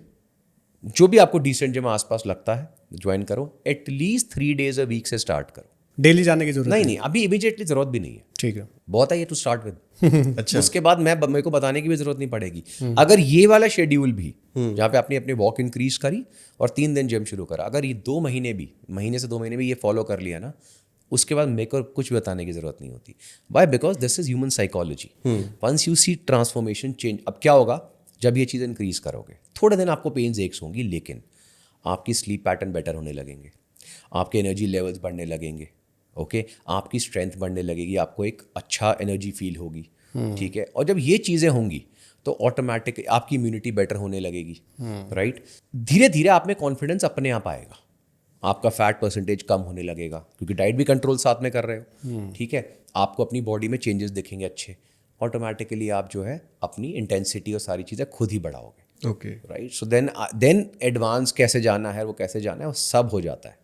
जो भी आपको डिसेंट जिम आसपास लगता है ज्वाइन करो। एटलीस्ट 3 days अ वीक से स्टार्ट करो। डेली जाने की जरूरत नहीं, अभी इमीडिएटली जरूरत भी नहीं है। ठीक है, बहुत है ये टू स्टार्ट विद। अच्छा, उसके बाद मेरे को बताने की भी जरूरत नहीं पड़ेगी। अगर ये वाला शेड्यूल भी जहाँ पे आपने अपनी वॉक इंक्रीज करी और 3 दिन जिम शुरू करा, अगर ये 2 महीने भी, महीने से 2 महीने भी ये फॉलो कर लिया ना, उसके बाद मेरे को कुछ बताने की जरूरत नहीं होती। Why? Because this is human psychology. Once you see transformation change. अब क्या होगा जब ये चीज़ इंक्रीज करोगे, थोड़े दिन आपको पेन्स एक्स होंगी, लेकिन आपकी स्लीप पैटर्न बेटर होने लगेंगे, आपके एनर्जी लेवल्स बढ़ने लगेंगे। ओके, आपकी स्ट्रेंथ बढ़ने लगेगी, आपको एक अच्छा एनर्जी फील होगी। ठीक है, और जब ये चीज़ें होंगी तो ऑटोमेटिक आपकी इम्यूनिटी बेटर होने लगेगी। राइट, धीरे धीरे आप में कॉन्फिडेंस अपने आप आएगा, आपका फैट परसेंटेज कम होने लगेगा क्योंकि डाइट भी कंट्रोल साथ में कर रहे हो। ठीक है, आपको अपनी बॉडी में चेंजेस दिखेंगे अच्छे, ऑटोमेटिकली आप जो है अपनी इंटेंसिटी और सारी चीज़ें खुद ही बढ़ाओगे, okay. Right? So then advance कैसे जाना है, वो कैसे जाना है, वो सब हो जाता है.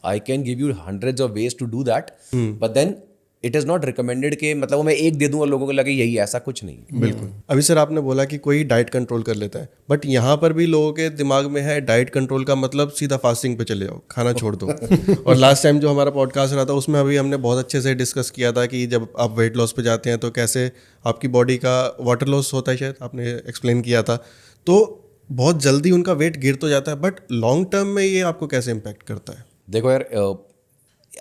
I can give you hundreds of ways to do that, but then it is not recommended कि मतलब वो मैं एक दे दूँ और लोगों को लगे यही, ऐसा कुछ नहीं. बिल्कुल. अभी सर आपने बोला कि कोई डाइट कंट्रोल कर लेता है, बट यहाँ पर भी लोगों के दिमाग में है डाइट कंट्रोल का मतलब सीधा फास्टिंग पे चले जाओ, खाना छोड़ दो. और लास्ट टाइम जो हमारा पॉडकास्ट रहा था उसमें अभी हमने बहुत अच्छे से डिस्कस किया था कि जब आप वेट लॉस पे जाते हैं तो कैसे आपकी बॉडी का वाटर लॉस होता है, शायद आपने एक्सप्लेन किया था. तो बहुत जल्दी उनका वेट गिर तो जाता है, बट लॉन्ग टर्म में ये आपको कैसे इम्पैक्ट करता है? देखो यार,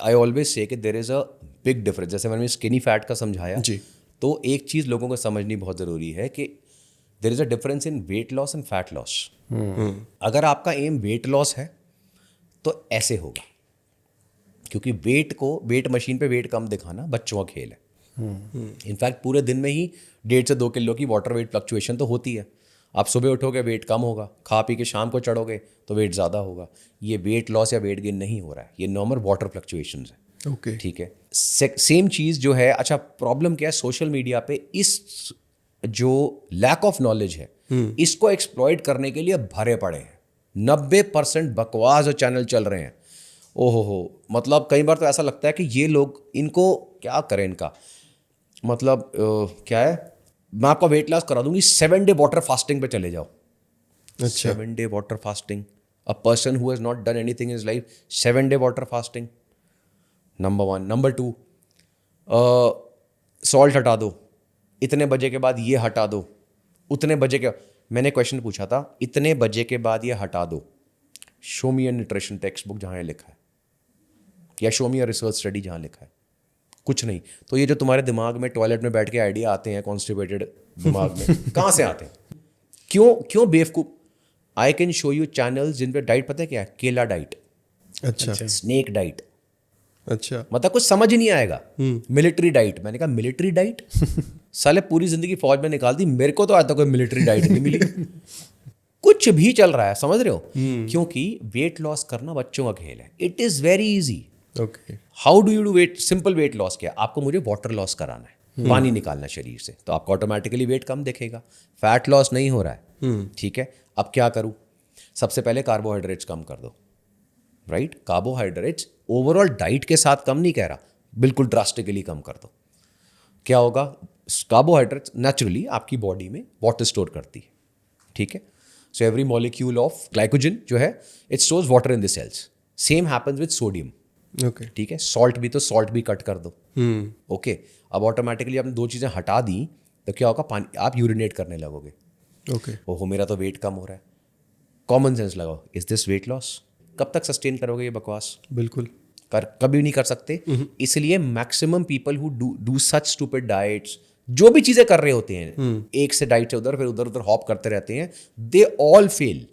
आई ऑलवेज से कि there is a big difference. जैसे मैंने स्किनी फैट का समझाया जी. तो एक चीज़ लोगों को समझनी बहुत ज़रूरी है कि there is a difference in weight loss and fat loss. अगर आपका एम वेट लॉस है तो ऐसे होगा, क्योंकि वेट मशीन पे वेट कम दिखाना बच्चों का खेल है. इनफैक्ट पूरे दिन में ही 1.5 से 2 किलो की वाटर वेट फ्लक्चुएशन तो होती है. आप सुबह उठोगे वेट कम होगा, खा पी के शाम को चढ़ोगे तो वेट ज़्यादा होगा. ये वेट लॉस या वेट गेन नहीं हो रहा है, ये नॉर्मल वाटर फ्लक्चुएशंस है. ओके. ठीक है. सेम चीज़ जो है, अच्छा प्रॉब्लम क्या है, सोशल मीडिया पे इस जो लैक ऑफ नॉलेज है इसको एक्सप्लॉइट करने के लिए भरे पड़े हैं. 90% बकवास और चैनल चल रहे हैं. ओहो हो, मतलब कई बार तो ऐसा लगता है कि ये लोग, इनको क्या करें इनका, मतलब क्या है, मैं आपका वेट लॉस करा दूंगी, 7 डे वाटर फास्टिंग पे चले जाओ. अच्छा. 7 day water fasting, a person who has not done anything in his life, 7 day water fasting, number 1. Number 2, salt हटा दो, इतने बजे के बाद ये हटा दो, उतने बजे के, मैंने क्वेश्चन पूछा था, इतने बजे के बाद ये हटा दो, शो मी अ न्यूट्रिशन टेक्स्ट बुक जहाँ ये लिखा है, या show me a research study जहाँ लिखा है. कुछ नहीं. तो ये जो तुम्हारे दिमाग में टॉयलेट में बैठ के आइडिया आते हैं कॉन्स्टिपेटेड दिमाग में, कहाँ से आते हैं? क्यों बेवकूफ? I can show you channels जिन पे डाइट पता है क्या है, केला डाइट, अच्छा. स्नेक डाइट, अच्छा. मतलब कुछ समझ ही नहीं आएगा. मिलिट्री डाइट, मैंने कहा मिलिट्री डाइट, साले पूरी जिंदगी फौज में निकाल दी, मेरे को तो आज तक कोई मिलिट्री डाइट नहीं मिली. कुछ भी चल रहा है, समझ रहे हो? क्योंकि वेट लॉस करना बच्चों का खेल है. It is very easy. Okay. How do you do weight, simple weight loss क्या है, आपको मुझे वाटर लॉस कराना है, पानी निकालना शरीर से, तो आपको ऑटोमेटिकली वेट कम दिखेगा. फैट लॉस नहीं हो रहा है, ठीक है. अब क्या करूँ? सबसे पहले कार्बोहाइड्रेट्स कम कर दो, राइट? कार्बोहाइड्रेट्स ओवरऑल डाइट के साथ कम नहीं कह रहा, बिल्कुल ड्रास्टिकली कम कर दो. क्या होगा? कार्बोहाइड्रेट्स नेचुरली आपकी बॉडी में वाटर स्टोर करती है, ठीक है. So every molecule of glycogen जो है, it stores water in the cells. Same happens with sodium, okay. ठीक है. सॉल्ट भी, तो सॉल्ट भी कट कर दो, ओके. अब ऑटोमेटिकली आपने 2 चीज़ें हटा दी तो क्या होगा? पानी, आप यूरिनेट करने लगोगे. ओके. ओहो मेरा तो वेट कम हो रहा है. कॉमन सेंस लगाओ, इज दिस वेट लॉस? कब तक सस्टेन करोगे ये बकवास? बिल्कुल. कभी नहीं कर सकते. इसलिए maximum people who do such stupid diets, जो भी चीज़ें कर रहे होते हैं, एक से डाइट से उधर, फिर उधर हॉप करते रहते हैं, दे ऑल फेल.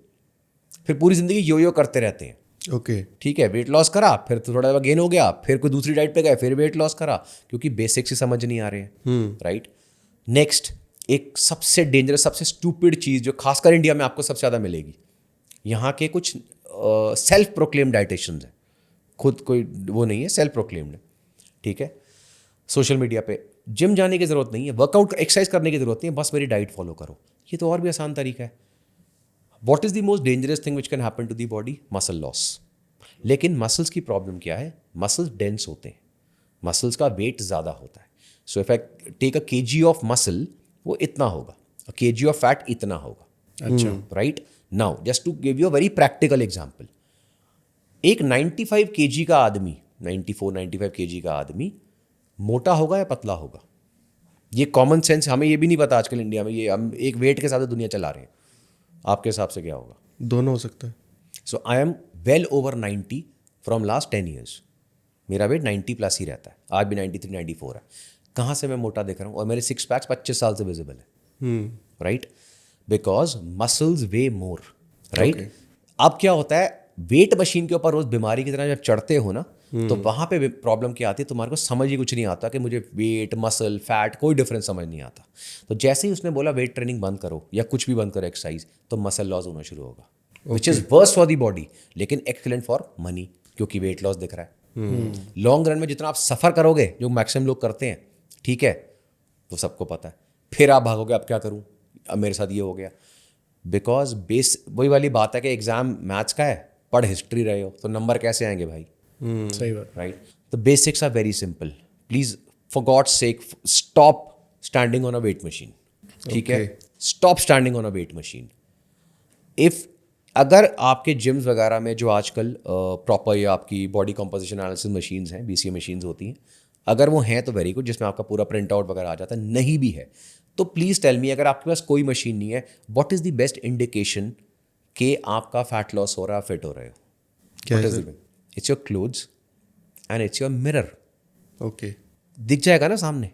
फिर पूरी जिंदगी यो करते रहते हैं. ओके. ठीक है, वेट लॉस करा, फिर तो थोड़ा गेन हो गया, फिर कोई दूसरी डाइट पे गए, फिर वेट लॉस करा, क्योंकि बेसिक्स ही समझ नहीं आ रहे हैं, राइट? नेक्स्ट, एक सबसे डेंजरस, सबसे स्टूपिड चीज़ जो खासकर इंडिया में आपको सबसे ज़्यादा मिलेगी, यहाँ के कुछ सेल्फ प्रोक्लेम्ड डाइटिशियंस हैं, खुद कोई वो नहीं है, सेल्फ प्रोक्लेम्ड है, ठीक है. सोशल मीडिया पे जिम जाने की ज़रूरत नहीं है, वर्कआउट एक्सरसाइज करने की ज़रूरत नहीं है, बस मेरी डाइट फॉलो करो. ये तो और भी आसान तरीका है. What is the most dangerous thing which can happen to the body? Muscle loss. लेकिन मसल्स की प्रॉब्लम क्या है? मसल्स डेंस होते हैं, मसल्स का वेट ज़्यादा होता है. So if I take a kg of muscle, वो इतना होगा, अ kg ऑफ फैट इतना होगा. अच्छा, right. Now just to give you a very practical example, एक 95 kg का आदमी, 94-95 kg का आदमी मोटा होगा या पतला होगा? ये कॉमन सेंस, हमें ये भी नहीं पता आजकल इंडिया में, ये हम एक वेट के साथ दुनिया चला रहे हैं. आपके हिसाब से क्या होगा? दोनों हो सकता है. So I am well over 90 from last 10 years. मेरा वेट 90 प्लस ही रहता है, आज भी 93-94 है. कहाँ से मैं मोटा दिख रहा हूँ? और मेरे 6 पैक्स 25 साल से विजिबल है, right? Because muscles way more, right? अब क्या होता है, वेट मशीन के ऊपर रोज बीमारी की तरह जब चढ़ते हो ना, तो वहाँ पे प्रॉब्लम क्या आती है, तुम्हारे को समझ ही कुछ नहीं आता कि मुझे वेट, मसल, फैट, कोई डिफरेंस समझ नहीं आता. तो जैसे ही उसने बोला वेट ट्रेनिंग बंद करो या कुछ भी बंद करो, एक्सरसाइज, तो मसल लॉस होना शुरू होगा, which is worst for the body, लेकिन एक्सीलेंट फॉर मनी, क्योंकि वेट लॉस दिख रहा है. लॉन्ग रन में जितना आप सफ़र करोगे, जो मैक्सिमम लोग करते हैं, ठीक है, वो सबको पता है। फिर आप भागोगे अब क्या करूँ, अब मेरे साथ ये हो गया। बिकॉज बेस वही वाली बात है कि एग्जाम मैथ्स का है, पढ़ हिस्ट्री रहे हो तो नंबर कैसे आएंगे भाई। सही बात। Right, the basics are very simple. Please for God's sake stop standing on a weight machine. ठीक है, stop standing on a weight machine. If अगर आपके जिम्स वगैरह में जो आजकल प्रॉपर या आपकी बॉडी कंपोजिशन एनालिसिस मशीन्स हैं, BCA मशीन्स होती हैं, अगर वो हैं तो वेरी गुड, जिसमें आपका पूरा प्रिंट आउट वगैरह आ जाता है। नहीं भी है तो प्लीज़ टेल मी, अगर आपके पास कोई मशीन नहीं है, what is the best indication कि आपका फैट लॉस हो रहा है, फिट हो रहे हो? क्या है What is sir? the- It's your clothes and it's your mirror. Okay. दिख जाएगा ना सामने।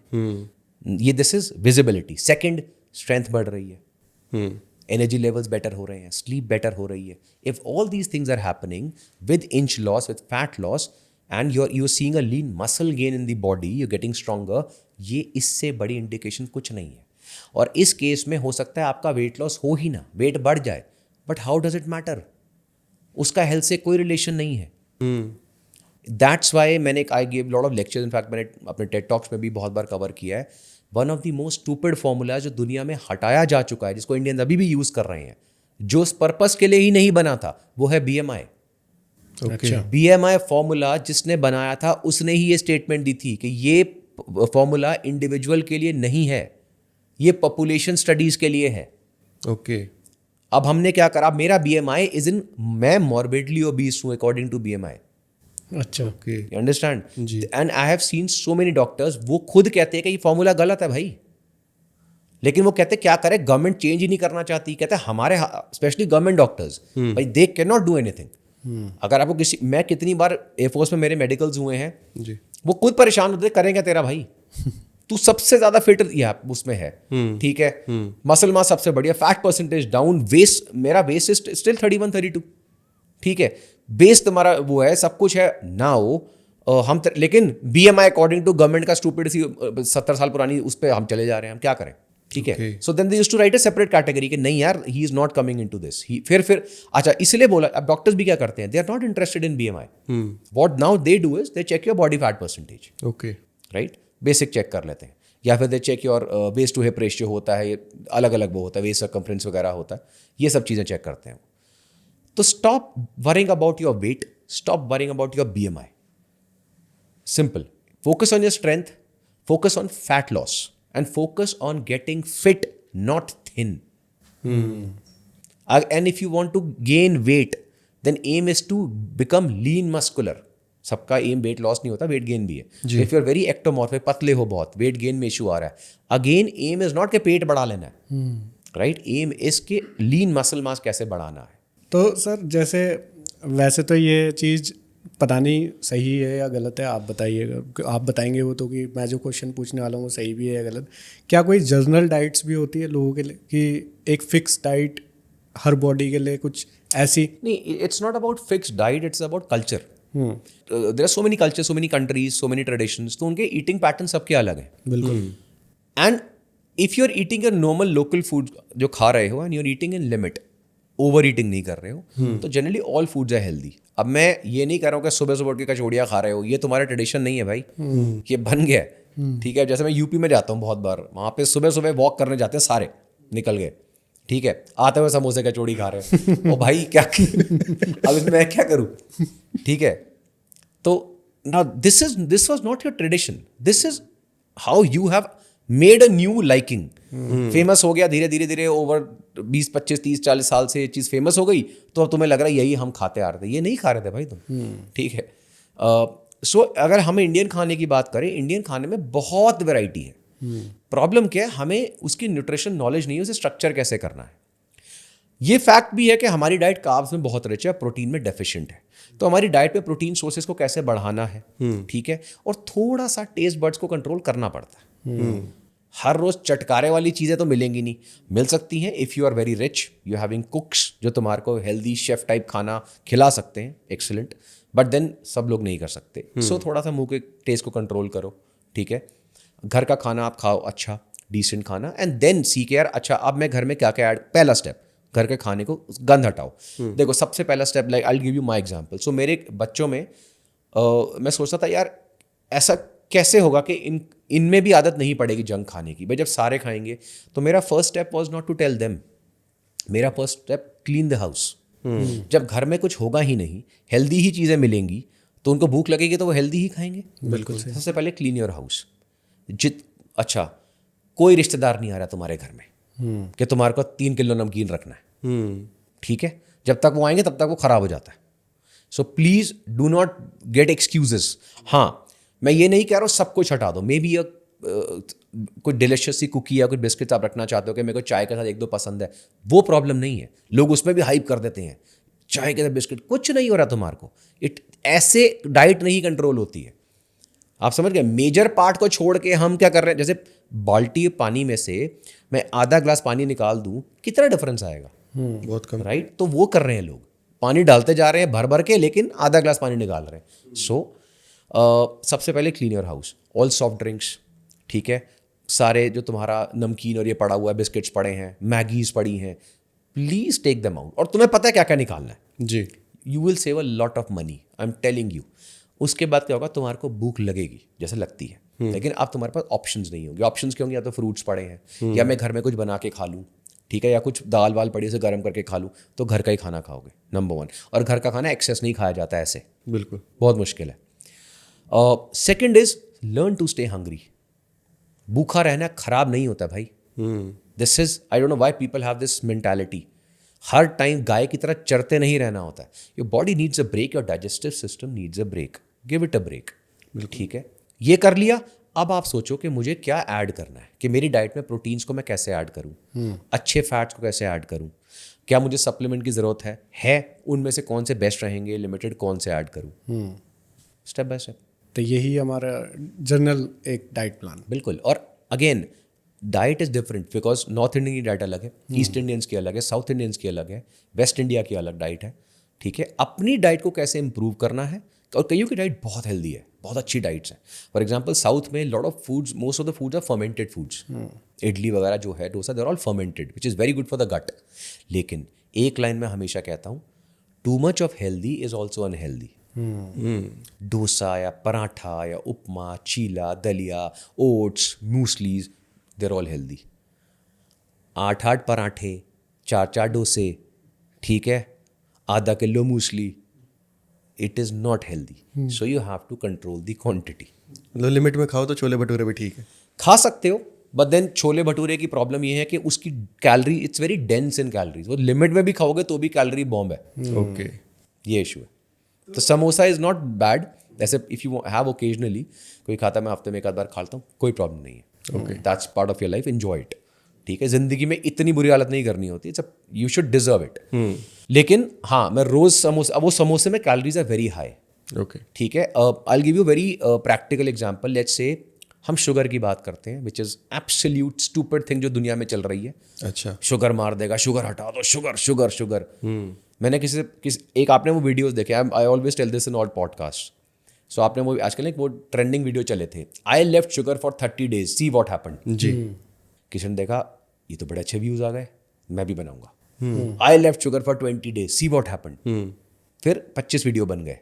ये this is visibility. Second, strength बढ़ रही है, एनर्जी लेवल्स बेटर हो रहे हैं, स्लीप बेटर हो रही है। If all these things are happening with inch loss, with fat loss, and you're seeing a lean muscle gain in the body, you're getting stronger, ये इससे बड़ी इंडिकेशन कुछ नहीं है। और इस केस में हो सकता है आपका वेट लॉस हो ही ना, वेट बढ़ जाए, but how does it matter? उसका हेल्थ से कोई रिलेशन नहीं है। दैट्स वाई मैंने I give lot of lectures, in fact मैंने अपने टेड टॉक्स में भी बहुत बार कवर किया है। One of the most stupid formula जो दुनिया में हटाया जा चुका है, जिसको इंडियंस अभी भी यूज कर रहे हैं, जो उस पर्पस के लिए ही नहीं बना था, वो है BMI। अच्छा। BMI फॉर्मूला जिसने बनाया था उसने ही ये स्टेटमेंट दी थी कि ये फॉर्मूला इंडिविजुअल के लिए नहीं है, ये पॉपुलेशन स्टडीज के लिए है। ओके। अब हमने क्या करा, मेरा BMI इज इन, मैं मॉर्बिडली ओबीस हूं अकॉर्डिंग टू BMI। अच्छा। ओके। You understand? जी। And I have seen so many doctors, वो खुद कहते हैं कि ये फॉर्मूला गलत है भाई, लेकिन वो कहते हैं क्या करें, गवर्नमेंट चेंज ही नहीं करना चाहती। कहते हैं हमारे, स्पेशली गवर्नमेंट डॉक्टर्स, भाई they can not do anything. अगर आपको किसी, मैं कितनी बार एयरफोर्स में मेरे मेडिकल्स हुए हैं, जी। वो खुद परेशान होते, करें क्या तेरा भाई, तू सबसे ज्यादा फिट या उसमें है, ठीक है, मसल मास सबसे बढ़िया, फैट परसेंटेज डाउन, वेस्ट, मेरा वेस्ट इज स्टिल 31-32, ठीक है, बेस तुम्हारा वो है, सब कुछ है ना हो, हम लेकिन BMI अकॉर्डिंग टू गवर्नमेंट का स्टूपिड सी 70 साल पुरानी उस पर हम चले जा रहे हैं, हम क्या करें? ठीक है, so then they used to write a separate category कि नहीं यार, he is not coming into this. फिर अच्छा, इसलिए बोला, अब डॉक्टर्स भी क्या करते हैं, they are not interested in BMI। What now they do is they check your body fat percentage, okay. Right, basic check कर लेते हैं, या फिर they check your waist to hip ratio होता है, अलग अलग वो होता है, वेस्ट सर्कमफ्रेंस वगैरह होता है, ये सब चीज़ें चेक करते हैं। तो stop worrying about your weight, stop worrying about your BMI, simple, focus on your strength, focus on fat loss, and focus on getting fit, not thin. And if you want to gain weight, then aim is to become lean muscular. सबका aim weight loss नहीं होता, weight gain भी है। If you are very ectomorphic, पतले हो बहुत, weight gain में issue आ रहा है, अगेन एम इज नॉट के पेट बढ़ा लेना है, राइट, एम इज के लीन मसल मास कैसे बढ़ाना है। तो सर जैसे वैसे तो ये चीज़ पता नहीं सही है या गलत है, आप बताइएगा, आप बताएंगे वो तो, कि मैं जो क्वेश्चन पूछने वाला हूँ वो सही भी है या गलत। क्या कोई जनरल डाइट्स भी होती है लोगों के लिए, कि एक फिक्स डाइट हर बॉडी के लिए कुछ ऐसी? नहीं, it's not about fix diet, it's about culture. There are so many culture, so many countries, so many traditions, तो उनके ईटिंग पैटर्न सबके अलग हैं। बिल्कुल। And if you are eating your normal local food जो खा रहे हो, and you are eating in limit, over eating नहीं कर रहे हो, तो generally all foods are healthy. अब मैं ये नहीं कर रहा हूँ कि सुबह सुबह उठ के कचौड़ियाँ खा रहे हो, ये तुम्हारा ट्रेडिशन नहीं है भाई, ये बन गया है, ठीक है। जैसे मैं यूपी में जाता हूँ बहुत बार, वहाँ पे सुबह सुबह वॉक करने जाते हैं सारे, निकल गए, ठीक है, आते हुए समोसे कचौड़ी खा रहे हैं, ओ भाई क्या अब इसमें मैं क्या करूँ, ठीक है। तो now this was not your tradition, this is how you have made a new liking. Famous हो गया धीरे धीरे धीरे, ओवर 20, 25, 30, 40 साल से ये चीज़ फेमस हो गई, तो अब तुम्हें लग रहा है यही हम खाते आ रहे थे, ये नहीं खा रहे थे भाई तुम, ठीक है। सो अगर हम इंडियन खाने की बात करें, इंडियन खाने में बहुत वैरायटी है। प्रॉब्लम क्या है, हमें उसकी न्यूट्रिशन नॉलेज नहीं है, उसे स्ट्रक्चर कैसे करना है। ये फैक्ट भी है कि हमारी डाइट कार्ब्स में बहुत रिच है, प्रोटीन में डेफिशिएंट है, तो हमारी डाइट में प्रोटीन सोर्सेज को कैसे बढ़ाना है, ठीक है, और थोड़ा सा टेस्ट बड्स को कंट्रोल करना पड़ता है। हर रोज चटकारे वाली चीज़ें तो मिलेंगी नहीं, मिल सकती हैं if you are very rich, you having cooks जो तुम्हारे को हेल्दी शेफ टाइप खाना खिला सकते हैं, एक्सीलेंट, बट देन सब लोग नहीं कर सकते। सो थोड़ा सा मुंह के टेस्ट को कंट्रोल करो, ठीक है, घर का खाना आप खाओ, अच्छा डिसेंट खाना, एंड देन सीख यार, अच्छा अब मैं घर में क्या क्या ऐड, पहला स्टेप घर के खाने को गंद हटाओ। देखो सबसे पहला step, like I will give you my example. So मेरे बच्चों में मैं सोचता था यार ऐसा कैसे होगा कि इनमें भी आदत नहीं पड़ेगी जंक खाने की? भाई जब सारे खाएंगे तो मेरा first step was not to tell them, मेरा first step clean the house. जब घर में कुछ होगा ही नहीं, हेल्दी ही चीज़ें मिलेंगी, तो उनको भूख लगेगी तो वो हेल्दी ही खाएंगे। बिल्कुल सही। सबसे पहले क्लीन योर हाउस। अच्छा, कोई रिश्तेदार नहीं आ रहा तुम्हारे घर में कि तुम्हारे को 3 किलो नमकीन रखना है, ठीक है? जब तक वो आएंगे तब तक वो खराब हो जाता है। So please do not gate excuses. हाँ, मैं ये नहीं कह रहा हूँ सब कुछ हटा दो। मे बी कोई डिलिशियस सी कुकी या कोई बिस्किट आप रखना चाहते हो कि मेरे को चाय के साथ 1-2 पसंद है, वो प्रॉब्लम नहीं है। लोग उसमें भी हाइप कर देते हैं, चाय के साथ बिस्किट, कुछ नहीं हो रहा तुम्हारे को। ऐसे डाइट नहीं कंट्रोल होती है। आप समझ गए? मेजर पार्ट को छोड़ के हम क्या कर रहे हैं, जैसे बाल्टी पानी में से मैं आधा ग्लास पानी निकाल दूं, कितना डिफरेंस आएगा? बहुत कम। राइट? तो वो कर रहे हैं लोग, पानी डालते जा रहे हैं भर भर के, लेकिन आधा ग्लास पानी निकाल रहे हैं। सो सबसे पहले clean your house, all soft drinks, ठीक है? सारे जो तुम्हारा नमकीन और ये पड़ा हुआ है, बिस्किट्स पड़े हैं, मैगीज पड़ी हैं, प्लीज टेक देम आउट। और तुम्हें पता है क्या क्या निकालना है। जी। You will save a lot of money, I am telling you. उसके बाद क्या होगा, तुम्हारे को भूख लगेगी जैसे लगती है, लेकिन अब तुम्हारे पास ऑप्शंस नहीं होंगे। ऑप्शंस क्या होंगे? या तो फ्रूट्स पड़े हैं, या मैं घर में कुछ बना के खा लूँ, ठीक है, या कुछ दाल वाल पड़ी से गर्म करके खा लूँ, तो घर का ही खाना खाओगे, नंबर 1। और घर का खाना एक्सेस नहीं खाया जाता ऐसे, बिल्कुल। बहुत मुश्किल है। Second is learn to stay hungry. भूखा रहना खराब नहीं होता भाई। This is, I don't know why people have this mentality. हर टाइम गाय की तरह चरते नहीं रहना होता है। Your body needs a break, your digestive system needs a break, give it a break, ठीक है? ये कर लिया। अब आप सोचो कि मुझे क्या ऐड करना है, कि मेरी डाइट में प्रोटीन्स को मैं कैसे ऐड करूं, अच्छे फैट्स को कैसे ऐड करूं, क्या मुझे सप्लीमेंट की ज़रूरत है, उनमें से कौन से बेस्ट रहेंगे, लिमिटेड कौन से ऐड करूं, स्टेप बाय स्टेप। तो यही हमारा जनरल एक डाइट प्लान। बिल्कुल। और again diet is different, because north Indian की डाइट अलग है, ईस्ट इंडियंस की अलग है, साउथ इंडियंस की अलग है, वेस्ट इंडिया की अलग डाइट है, ठीक है? अपनी डाइट को कैसे इंप्रूव करना है। और कईयों की डाइट बहुत हेल्दी है, बहुत अच्छी डाइट्स हैं। फॉर एग्जाम्पल साउथ में lot of foods, most of the foods are fermented foods. Idli वगैरह जो है, dosa, there all fermented, which is very good for the gut. लेकिन एक लाइन में हमेशा कहता हूँ, too much of healthy is also unhealthy. Dosa या पराठा या उपमा, चीला, दलिया, oats, mueslis, there all healthy. 8-8 पराठे, 4-4 डोसे, ठीक है, आधा kilo muesli, it is not healthy. So you have to control the quantity. मतलब लिमिट में खाओ तो छोले भटूरे भी ठीक है। खा सकते हो, बट देन छोले भटूरे की प्रॉब्लम ये है कि उसकी calorie, it's very dense in calories. वो लिमिट में भी खाओगे तो भी कैलोरी बॉम्ब है। ओके। ये इशू है। तो समोसा इज़ नॉट बैड, ऐसे इफ़ यू हैव ओकेजनली, कोई खाता, मैं हफ्ते में एक आध बार खाता हूँ, कोई प्रॉब्लम नहीं है। Okay, that's part of your life, enjoy it, ठीक है? जिंदगी में इतनी बुरी हालत नहीं करनी होती, it's you should deserve it. लेकिन हाँ, मैं रोज समोसा, अब वो समोसे में calories are very high, okay. ठीक है? I give you very practical example. Let's say हम शुगर की बात करते हैं, which is absolute stupid thing जो दुनिया में चल रही है। अच्छा। शुगर मार देगा, शुगर हटा दो, शुगर शुगर शुगर। मैंने एक आपने वो वीडियोस देखे, I always tell this in all podcast. So आपने वो आजकल एक वो ट्रेंडिंग वीडियो चले थे, I left sugar for 30 days, see what happened. जी। किसी ने देखा, ये तो बड़े अच्छे व्यूज आ गए, मैं भी बनाऊंगा। आई left sugar for 20 days, see what happened. फिर 25 वीडियो बन गए।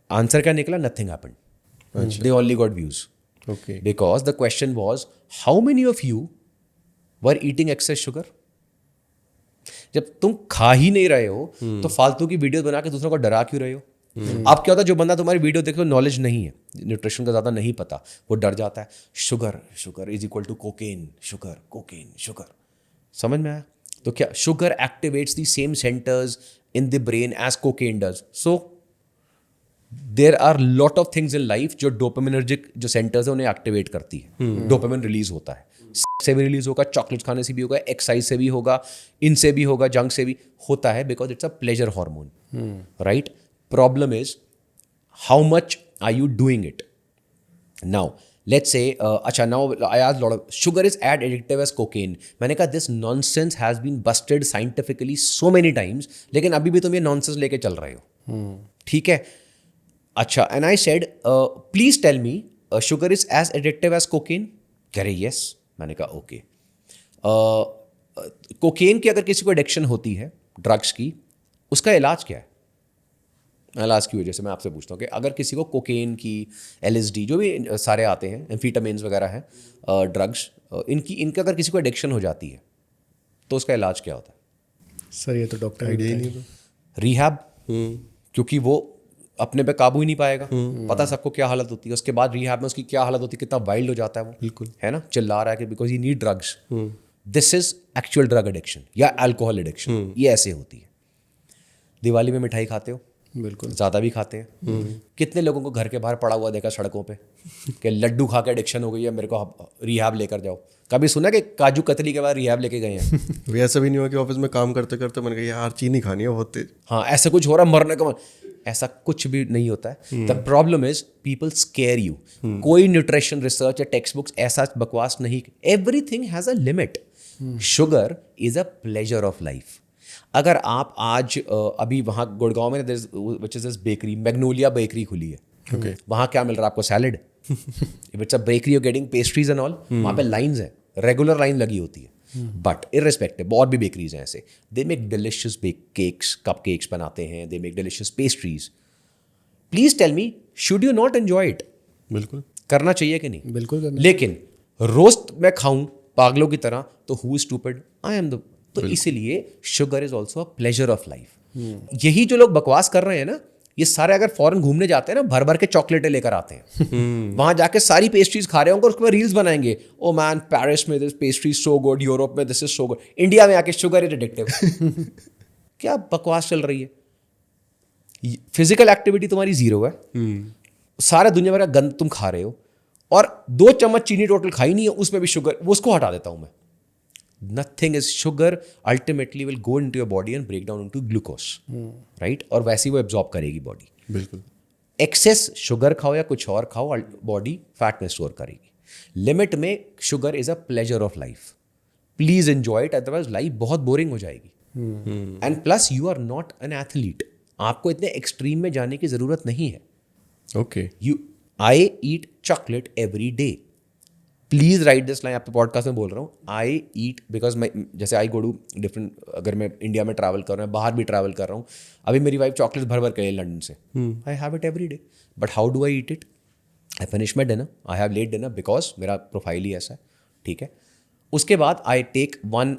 आंसर क्या निकला? Nothing happened. They only got views. Okay. Because the question was, how many of you were eating excess sugar? जब तुम खा ही नहीं रहे हो तो फालतू की वीडियो बना के दूसरों को डरा क्यों रहे हो? अब क्या होता है, जो बंदा तुम्हारी वीडियो देखे, नॉलेज नहीं है, न्यूट्रिशन का ज़्यादा नहीं पता, वो डर जाता है। Sugar, sugar is equal to cocaine, sugar, cocaine, sugar. समझ में आया? तो क्या sugar activates the same centres in the brain as cocaine does. So there are lot of things in life जो डोपामिनर्जिक जो सेंटर्स है उन्हें एक्टिवेट करती है। डोपामिन रिलीज होता है, से भी रिलीज होगा, चॉकलेट खाने से भी होगा, एक्सरसाइज से भी होगा, इनसे भी होगा, जंक से भी होता है, because it's a pleasure hormone, right? Problem is how much are you doing it now. Let's say अच्छा, now I asked lot of sugar is ad addictive as cocaine. मैंने कहा this nonsense has been busted scientifically so many times, लेकिन अभी भी तुम ये nonsense लेके चल रहे हो, ठीक है? अच्छा, and I said please tell me sugar is as addictive as cocaine? कह रहे यस। मैंने कहा ओके। कोकेन की अगर किसी को एडिक्शन होती है, ड्रग्स की, उसका इलाज क्या है? मैं लास्ट की वजह से मैं आपसे पूछता हूँ कि अगर किसी को कोकेन की, LSD, जो भी सारे आते हैं, एम्फीटामिन्स वगैरह हैं, ड्रग्स, इनका अगर किसी को एडिक्शन हो जाती है तो उसका इलाज क्या होता है? सर ये तो डॉक्टर आइडिया ही नहीं था। रिहैब, क्योंकि वो अपने पे काबू ही नहीं पाएगा। पता सबको क्या हालत होती है, उसके बाद रिहैब में उसकी क्या हालत होती है, कितना वाइल्ड हो जाता है वो, बिल्कुल, है ना, चिल्ला रहा है कि because he need drugs. This is actual drug addiction या अल्कोहल एडिक्शन, ये ऐसे होती है। दिवाली में मिठाई खाते हो, बिल्कुल ज़्यादा भी खाते हैं। कितने लोगों को घर के बाहर पड़ा हुआ देखा सड़कों पे कि लड्डू खा के एडिक्शन हो गई है, मेरे को रिहैब लेकर जाओ। कभी सुना कि काजू कतली के बाद रिहैब लेके गए हैं? वे ऐसा भी नहीं हुआ कि ऑफिस में काम करते करते मैंने कहा यार चीनी खानी है बहुत तेज। हाँ, ऐसा कुछ हो रहा, मरने का ऐसा कुछ भी नहीं होता है। The problem is people square you. कोई न्यूट्रिशन रिसर्च या टेक्स्ट बुक्स ऐसा बकवास नहीं। Everything has a limit. Sugar is a pleasure of life. अगर आप आज अभी वहाँ गुड़गांव में which is this bakery, Magnolia bakery खुली है, Okay. वहाँ क्या मिल रहा है आपको? Salad. If it's a bakery you getting pastries and all, वहाँ पे लाइन्स है, रेगुलर लाइन लगी होती है। बट इररिस्पेक्टिव, और भी बेकरीज हैं ऐसे, they make delicious cakes, cupcakes बनाते हैं, they make delicious pastries. Please tell me, should you not enjoy it? बिल्कुल करना चाहिए कि नहीं? बिल्कुल करना। लेकिन रोस्ट मैं खाऊं पागलों की तरह तो who is stupid? I am the. तो इसीलिए sugar is also a pleasure of life. यही जो लोग बकवास कर रहे हैं ना, ये सारे अगर फॉरेन घूमने जाते हैं ना, भर भर के चॉकलेटें लेकर आते हैं, वहां जाके सारी पेस्ट्रीज खा रहे होंगे और उसके बाद रील्स बनाएंगे, ओ मैन पेरिस में this pastry so good, Europe में this is so good, India में आके शुगर इज एडिक्टिव। क्या बकवास चल रही है? फिजिकल एक्टिविटी तुम्हारी जीरो है, सारा दुनिया भर का गंद तुम खा रहे हो, और 2 चम्मच चीनी टोटल खाई नहीं है, उसमें भी शुगर, वो उसको हटा देता हूं मैं। Nothing is sugar ultimately will go into your body and break down into glucose, right? और वैसे ही वो एब्जॉर्ब करेगी बॉडी। बिल्कुल एक्सेस शुगर खाओ या कुछ और खाओ, बॉडी फैट में स्टोर करेगी। लिमिट में sugar is a pleasure of life. Please enjoy it, otherwise life बहुत बोरिंग हो जाएगी। And plus you are not an athlete, आपको इतने एक्सट्रीम में जाने की जरूरत नहीं है। Okay I eat chocolate every day. Please write this line, आपके पॉडकास्ट में बोल रहा हूँ। आई ईट बिकॉज मैं, जैसे आई गो टू डिफरेंट, अगर मैं इंडिया में ट्रैवल कर रहा हूँ, बाहर भी ट्रैवल कर रहा हूँ, अभी मेरी वाइफ चॉकलेट भर भर के लंदन से, I have it every day. But how do I eat it? I finish my dinner, I have late dinner because मेरा प्रोफाइल ही ऐसा है, ठीक है। उसके बाद I take one,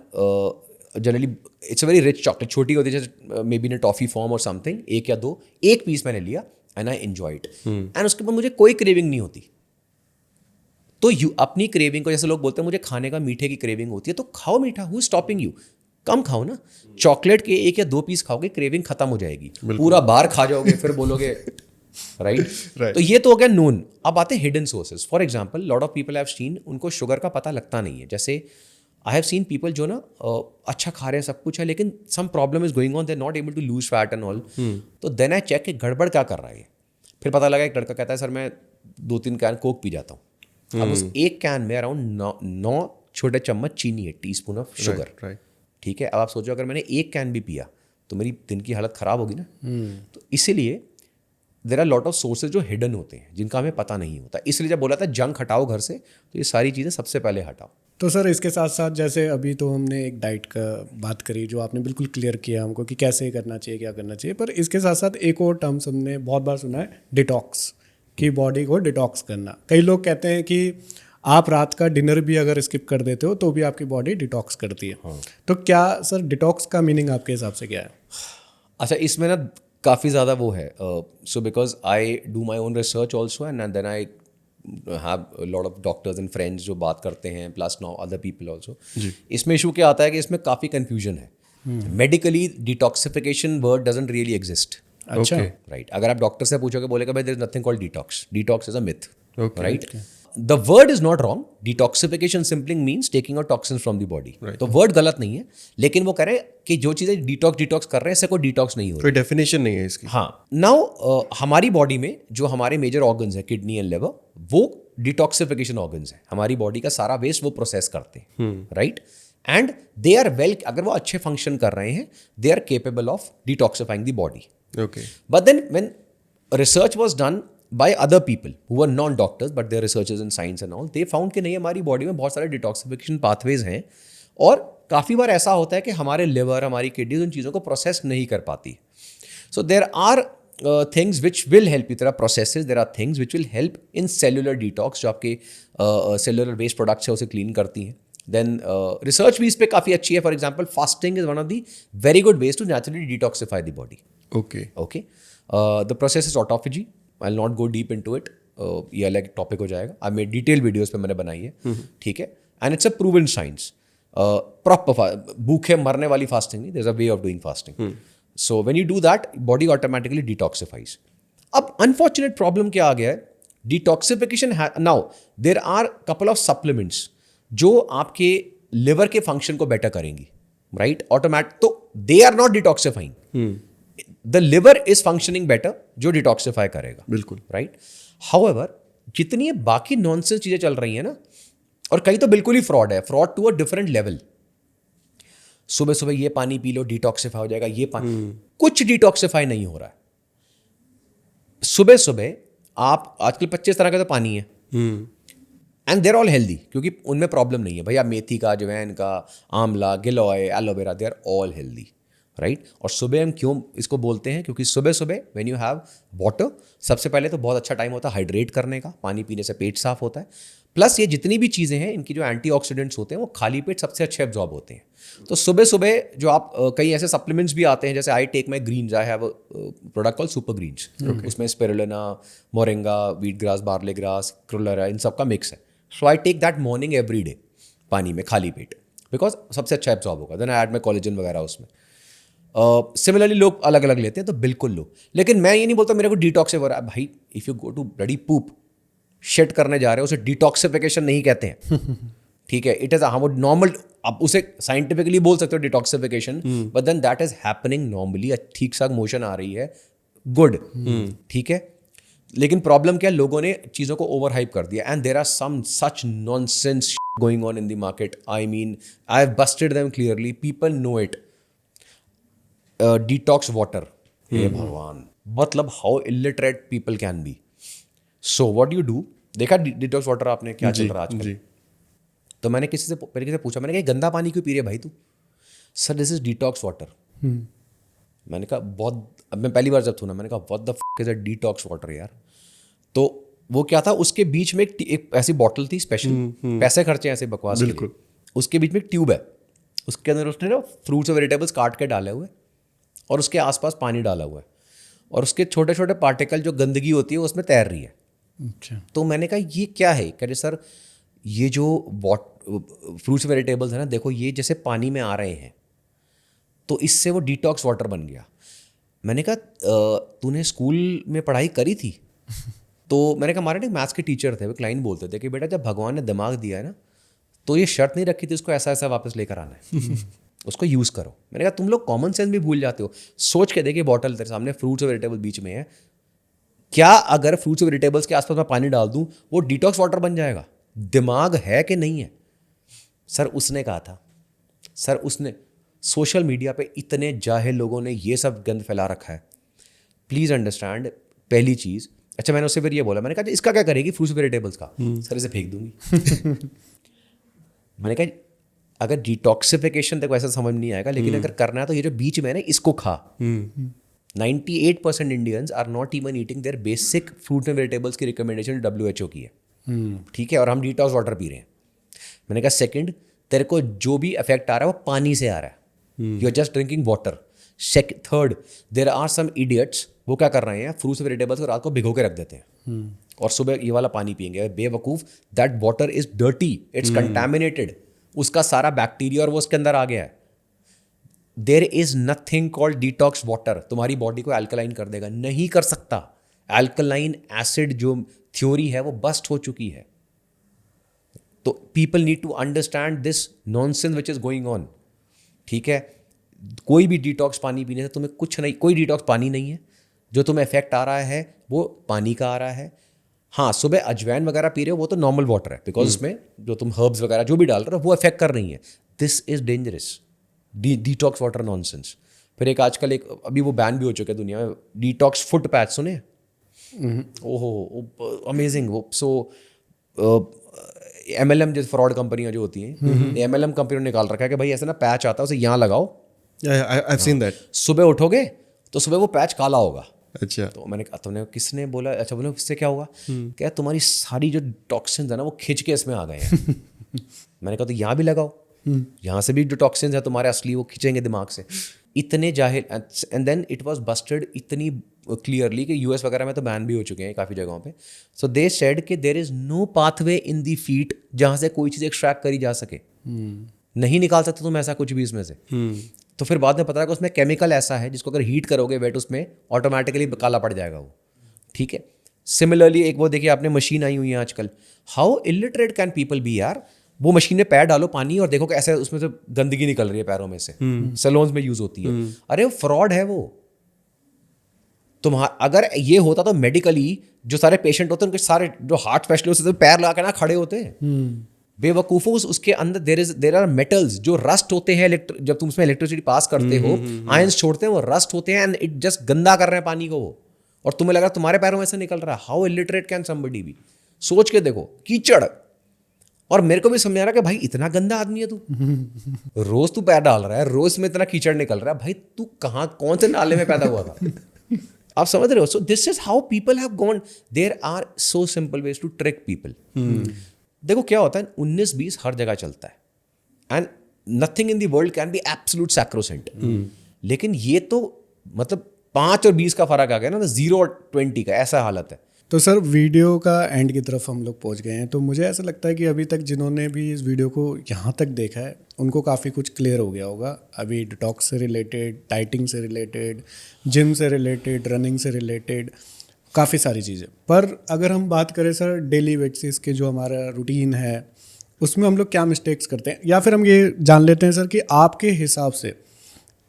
generally it's a very rich chocolate, छोटी होती है जैसे may be in toffee form और समथिंग, 1 या 2, 1 पीस मैंने लिया and I enjoy it. And उसके बाद मुझे कोई क्रेविंग नहीं होती। तो यू अपनी क्रेविंग को, जैसे लोग बोलते हैं मुझे खाने का, मीठे की क्रेविंग होती है, तो खाओ मीठा, हु स्टॉपिंग यू? कम खाओ ना। चॉकलेट के 1 या 2 पीस खाओगे, क्रेविंग खत्म हो जाएगी, पूरा बार खा जाओगे, फिर बोलोगे राइट। तो ये तो हो गया नोन। अब आते हैं hidden sources. For example, lot of people have seen, उनको शुगर का पता लगता नहीं है। जैसे आई हैव सीन पीपल जो ना अच्छा खा रहे हैं, सब कुछ है, लेकिन some problem is going on, they are not able to lose fat and all. तो देन आई चेक कि गड़बड़ क्या कर रहा है। फिर पता लगा एक लड़का कहता है सर मैं 2-3 कैन कोक पी जाता हूँ। अब उस 1 कैन में अराउंड 9 छोटे चम्मच चीनी है, टीस्पून ऑफ शुगर, ठीक है। अब आप सोचो अगर मैंने 1 कैन भी पिया तो मेरी दिन की हालत खराब होगी ना। तो इसीलिए there are lot of sources जो हिडन होते हैं, जिनका हमें पता नहीं होता। इसलिए जब बोला था जंक हटाओ घर से, तो ये सारी चीज़ें सबसे पहले हटाओ। तो सर इसके साथ साथ जैसे अभी तो हमने एक डाइट का बात करी, जो आपने बिल्कुल क्लियर किया हमको कि कैसे करना चाहिए, क्या करना चाहिए, पर इसके साथ साथ एक और टर्म्स हमने बहुत बार सुना है, डिटॉक्स, कि बॉडी को डिटॉक्स करना। कई लोग कहते हैं कि आप रात का डिनर भी अगर स्किप कर देते हो तो भी आपकी बॉडी डिटॉक्स करती है। तो क्या सर डिटॉक्स का मीनिंग आपके हिसाब से क्या है? अच्छा, इसमें ना काफ़ी ज़्यादा वो है। So because I do my own research also and then I have lot of doctors and friends जो बात करते हैं, plus now other people also. इसमें इशू क्या आता है कि इसमें काफ़ी कन्फ्यूजन है। Medically detoxification word doesn't really exist. अच्छा, राइट। अगर आप डॉक्टर से पूछोगे, बोलेगा भाई there is nothing called detox, detox is a myth, right. The word is not wrong, detoxification simply means taking out toxins from the body. तो word गलत नहीं है, लेकिन वो कह रहे हैं कि जो चीज़ें डिटॉक्स कर रहे हैं, इससे कोई डिटॉक्स नहीं हो रही। कोई डेफिनेशन नहीं है इसकी। हाँ, नाउ हमारी बॉडी में जो हमारे मेजर ऑर्गन्स हैं, किडनी एंड लिवर, वो डिटॉक्सिफिकेशन ऑर्गन्स हैं। हमारी बॉडी का सारा वेस्ट वो प्रोसेस करते हैं, right. And they are well, अगर वो अच्छे फंक्शन कर रहे हैं, they are capable of detoxifying the body. Okay. But then when research was done by other people who were non-doctors but they are researchers in science and all, they found कि नहीं, हमारी body में बहुत सारे detoxification pathways हैं, और काफ़ी बार ऐसा होता है कि हमारे लिवर, हमारी किडनी उन चीज़ों को प्रोसेस नहीं कर पाती। So there are things which will help you. There are processes, there are things which will help in cellular detox, जो आपके cellular waste products है उसे clean करती हैं. Then research भी इस पे काफ़ी अच्छी है. For example, fasting is one of the very good ways to naturally detoxify the body. Okay. The process is autophagy. I'll not go deep into it. ये अलग टॉपिक हो जाएगा. आई मेड डिटेल वीडियोस पे मैंने बनाई है. ठीक है. And it's a proven science. Proper भूखे मरने वाली फास्टिंग नहीं. There is a way of doing fasting. So when you do that, body automatically detoxifies. अब अनफॉर्चुनेट प्रॉब्लम क्या आ गया है, detoxification. Now there are couple of supplements जो आपके लिवर के फंक्शन को बेटर करेंगी, राइट? तो they are not detoxifying. The liver is functioning better, जो डिटॉक्सिफाई करेगा. बिल्कुल. राइट. हाउएवर, जितनी ये बाकी नॉनसेंस चीजें चल रही हैं ना, और कई तो बिल्कुल ही फ्रॉड है, fraud to a different level. सुबह सुबह ये पानी पी लो, डिटॉक्सिफाई हो जाएगा. ये पानी कुछ डिटॉक्सिफाई नहीं हो रहा है. सुबह सुबह आप आजकल 25 तरह का तो पानी है, एंड देर ऑल हेल्दी, क्योंकि उनमें प्रॉब्लम नहीं है. भैया मेथी का, अजवाइन का, आंवला, गिलोय, aloe vera, they are all healthy, right? और सुबह हम क्यों इसको बोलते हैं? क्योंकि सुबह सुबह व्हेन यू हैव वाटर, सबसे पहले तो बहुत अच्छा टाइम होता है हाइड्रेट करने का. पानी पीने से पेट साफ होता है. प्लस ये जितनी भी चीज़ें हैं, इनकी जो एंटीऑक्सीडेंट्स होते हैं वो खाली पेट सबसे अच्छे एब्जॉर्ब होते हैं. तो सुबह सुबह जो आप कई ऐसे सप्लीमेंट्स भी आते हैं, जैसे I take my greens, I have product call super greens. उसमें spirulina, moringa, wheat grass, barley grass, chlorella, इन सब का मिक्स है. So I take that morning every day, पानी में खाली पेट, बिकॉज सबसे अच्छा एब्जॉर्ब होगा. Then I add my collagen वगैरह उसमें. सिमिलरली लोग अलग अलग लेते हैं, तो बिल्कुल लो. लेकिन मैं ये नहीं बोलता मेरे को डिटॉक्स हो रहा है. भाई, if you go to bloody poop, shit करने जा रहे हो, उसे डिटॉक्सिफिकेशन नहीं कहते हैं. ठीक है, इट इज हाँ वो नॉर्मल, आप उसे साइंटिफिकली बोल सकते हो detoxification, but then that is happening normally. ठीक सा मोशन आ रही है, गुड. ठीक है. लेकिन प्रॉब्लम क्या है, लोगों ने चीज़ों को ओवर हाइप कर दिया, and there are some such nonsense going on in the market. I mean, I have busted them clearly. People know it. Detox water, हे भगवान, मतलब how illiterate people can be. So what you do, देखा detox water आपने क्या चल रहा है आजकल? तो मैंने किसी से पूछा, मैंने कहा गंदा पानी क्यों पी रहे भाई तू? Sir this is detox water. मैंने कहा बहुत, अब मैं पहली बार जब सुना, मैंने कहा what the fuck is a detox water यार. तो वो क्या था, उसके बीच में एक ऐसी बॉटल थी स्पेशल, पैसे खर्चे ऐसे बकवास के लिए. उसके बीच में एक ट्यूब है, उसके अंदर उसने ना फ्रूट्स और वेजिटेबल्स काट के डाले हुए, और उसके आसपास पानी डाला हुआ है, और उसके छोटे छोटे पार्टिकल जो गंदगी होती है उसमें तैर रही है. अच्छा. तो मैंने कहा ये क्या है? कह रहे सर ये जो फ्रूट्स वेजिटेबल्स है ना, देखो ये जैसे पानी में आ रहे हैं, तो इससे वो डिटॉक्स वाटर बन गया. मैंने कहा तूने स्कूल में पढ़ाई करी थी? तो मैंने कहा हमारे ना मैथ्स के टीचर थे, वो क्लाइंट बोलते थे कि बेटा जब भगवान ने दिमाग दिया है ना, तो ये शर्त नहीं रखी थी उसको ऐसा ऐसा वापस लेकर आना है. उसको यूज़ करो. मैंने कहा तुम लोग कॉमन सेंस भी भूल जाते हो. सोच के देखिए, बॉटल तेरे सामने, फ्रूट्स और वेजिटेबल बीच में है, क्या अगर फ्रूट्स और वेजिटेबल्स के आसपास मैं पानी डाल दूं, वो डिटॉक्स वाटर बन जाएगा? दिमाग है कि नहीं है? सर उसने कहा था. सर उसने, सोशल मीडिया पे इतने जाहिल लोगों ने ये सब गंद फैला रखा है. प्लीज़ अंडरस्टैंड, पहली चीज़. अच्छा, मैंने उससे फिर ये बोला, मैंने कहा इसका क्या करेगी फ्रूट्स वेजिटेबल्स का? सर इसे फेंक दूंगी. मैंने कहा अगर डिटॉक्सिफिकेशन तक वैसा समझ नहीं आएगा, लेकिन अगर करना है तो ये जो बीच में है ना, इसको खा. 98% Indians are not even eating their basic fruit and vegetables की रिकमेंडेशन WHO की है. ठीक है, और हम डिटॉक्स वाटर पी रहे हैं. मैंने कहा सेकंड, तेरे को जो भी इफेक्ट आ रहा है वो पानी से आ रहा है. You are just drinking water. Third, there are some idiots, वो क्या कर रहे हैं, फ्रूट्स वेजिटेबल्स को रात को भिगो के रख देते हैं, और सुबह ये वाला पानी पियेंगे. बेवकूफ़, that water is dirty, it's contaminated. उसका सारा बैक्टीरिया और वो उसके अंदर आ गया है. There is nothing called detox water. तुम्हारी बॉडी को एल्कलाइन कर देगा? नहीं कर सकता. एल्कलाइन एसिड जो थ्योरी है वो बस्ट हो चुकी है. तो people need to understand this nonsense which is going on. ठीक है, कोई भी डिटॉक्स पानी पीने से तुम्हें कुछ नहीं, कोई डिटॉक्स पानी नहीं है. जो तुम्हें इफेक्ट आ रहा है वो पानी का आ रहा है. हाँ, सुबह अजवाइन वगैरह पी रहे हो वो तो नॉर्मल वाटर है, बिकॉज उसमें जो तुम हर्ब्स वगैरह जो भी डाल रहे हो वो इफेक्ट कर रही है. This is dangerous. Detox water nonsense. फिर एक आजकल एक अभी वो बैन भी हो चुका है दुनिया में, डिटॉक्स फुट पैच, सुने? ओहो, अमेजिंग. वो सो MLM जैसे फ्रॉड कंपनियां जो होती हैं, MLM कंपनी ने निकाल रखा है कि भाई ऐसा ना पैच आता है, उसे यहाँ लगाओ. I've seen that. सुबह उठोगे तो सुबह वो पैच काला होगा. अच्छा। तो मैंने कहा, तुमने किसने बोला? अच्छा, बोलो इससे क्या होगा? क्या तुम्हारी सारी जो टॉक्सिन्स है ना वो खिंच के इसमें आ गए हैं। मैंने कहा तो यहाँ भी लगाओ, यहाँ से भी जो टॉक्सिन्स है तुम्हारे असली वो खींचेंगे दिमाग से। इतने जाहिल। And then it was busted इतनी क्लियरली कि यूएस वगैरह में तो बैन भी हो चुके हैं काफ़ी जगहों पे। सो दे सेड कि there is no pathway in the feet जहाँ से कोई चीज़ एक्सट्रैक्ट करी जा सके। नहीं निकाल सकते तुम ऐसा कुछ भी इसमें से। तो फिर बाद में पता है कि उसमें केमिकल ऐसा है जिसको अगर हीट करोगे वेट, उसमें ऑटोमेटिकली काला पड़ जाएगा वो। ठीक है। सिमिलरली एक वो देखिए आपने मशीन आई हुई है आजकल, how illiterate can people be यार। वो मशीन में पैर डालो पानी और देखो कि ऐसे उसमें से गंदगी निकल रही है पैरों में से, सैलून्स में यूज होती है। अरे वो फ्रॉड है वो। अगर ये होता तो मेडिकली जो सारे पेशेंट होते हैं उनके सारे जो हार्ट स्पेशलिस्ट होते हैं पैर लगा के ना खड़े होते हैं। बेवकूफों, उसके अंदर देर आर मेटल्स जो रस्ट होते हैं। जब तुम उसमें इलेक्ट्रिसिटी पास करते हो, आयंस छोड़ते हैं, वो रस्ट होते हैं एंड इट जस्ट गंदा कर रहे हैं पानी को वो। और तुम्हें लग रहा है तुम्हारे पैरों में से निकल रहा है। How illiterate can somebody be. सोच के देखो, कीचड़। और मेरे को भी समझ आ रहा है कि भाई इतना गंदा आदमी है तू, रोज तू पैर डाल रहा है, रोज में इतना कीचड़ निकल रहा है, भाई तू कहाँ कौन से नाले में पैदा हुआ था? आप समझ रहे हो? So this is how people have gone. There are so simple ways to trick people. देखो क्या होता है, 19-20 हर जगह चलता है and nothing in the world can be absolute sacrosanct. लेकिन ये तो मतलब 5 और 20 का फर्क आ गया ना, 0 और 20 का, ऐसा हालत है। तो सर वीडियो का एंड की तरफ हम लोग पहुंच गए हैं, तो मुझे ऐसा लगता है कि अभी तक जिन्होंने भी इस वीडियो को यहाँ तक देखा है उनको काफ़ी कुछ क्लियर हो गया होगा। अभी डिटॉक्स से रिलेटेड, डाइटिंग से रिलेटेड, जिम से रिलेटेड, रनिंग से रिलेटेड, काफ़ी सारी चीज़ें। पर अगर हम बात करें सर डेली बेसिस के जो हमारा रूटीन है उसमें हम लोग क्या मिस्टेक्स करते हैं, या फिर हम ये जान लेते हैं सर कि आपके हिसाब से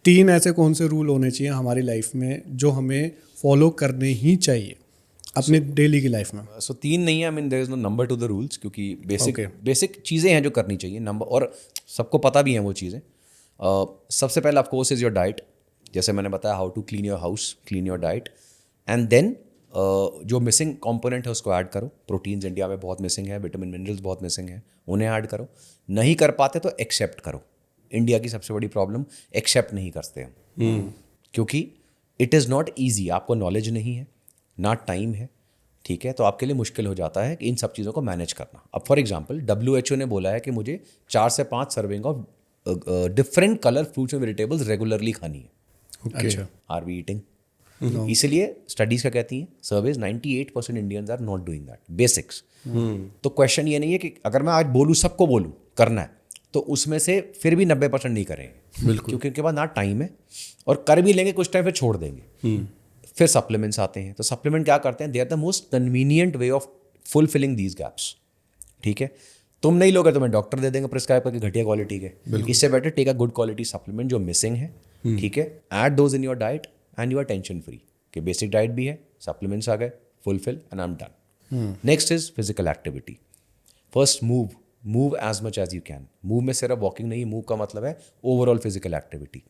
3 ऐसे कौन से रूल होने चाहिए हमारी लाइफ में जो हमें फॉलो करने ही चाहिए अपने डेली की लाइफ में। सो 3 नहीं है, I mean there is no number to the rules, क्योंकि बेसिक चीज़ें हैं जो करनी चाहिए नंबर, और सबको पता भी हैं वो चीज़ें। सबसे पहले of course is your diet. जैसे मैंने बताया, how to clean your house, clean your diet. And then जो मिसिंग कंपोनेंट है उसको ऐड करो। प्रोटीन्स इंडिया में बहुत मिसिंग है, विटामिन मिनरल्स बहुत मिसिंग है, उन्हें ऐड करो। नहीं कर पाते तो एक्सेप्ट करो। इंडिया की सबसे बड़ी प्रॉब्लम एक्सेप्ट नहीं करते हम, क्योंकि इट इज़ नॉट ईजी। आपको नॉलेज नहीं है, ना टाइम है, ठीक है, तो आपके लिए मुश्किल हो जाता है कि इन सब चीज़ों को मैनेज करना। अब फॉर एग्जांपल WHO ने बोला है कि मुझे 4 से 5 serving of different colour fruits and vegetables regularly खानी है। अच्छा। Are we eating? इसलिए स्टडीज क्या कहती हैं, surveys 98% Indians are not doing that basics. तो क्वेश्चन ये नहीं है कि अगर मैं आज बोलूँ, सबको बोलूँ करना है, तो उसमें से फिर भी 90% नहीं करेंगे, बिल्कुल, क्योंकि उनके पास ना टाइम है, और कर भी लेंगे कुछ टाइम फिर छोड़ देंगे। फिर सप्लीमेंट्स आते हैं। तो सप्लीमेंट क्या करते हैं, they are the most convenient way of fulfilling these gaps. ठीक है, तुम नहीं लोगे तो मैं डॉक्टर दे देंगे प्रिस्क्राइब करके घटिया क्वालिटी के। इससे better take a good quality supplement जो मिसिंग है, ठीक है, add those in your diet and you are tension free कि बेसिक डाइट भी है, सप्लीमेंट्स आ गए, fulfil and I am done. Next is physical activity. First move as much as you can. Move में सिर्फ वॉकिंग नहीं, move का मतलब है overall physical activity.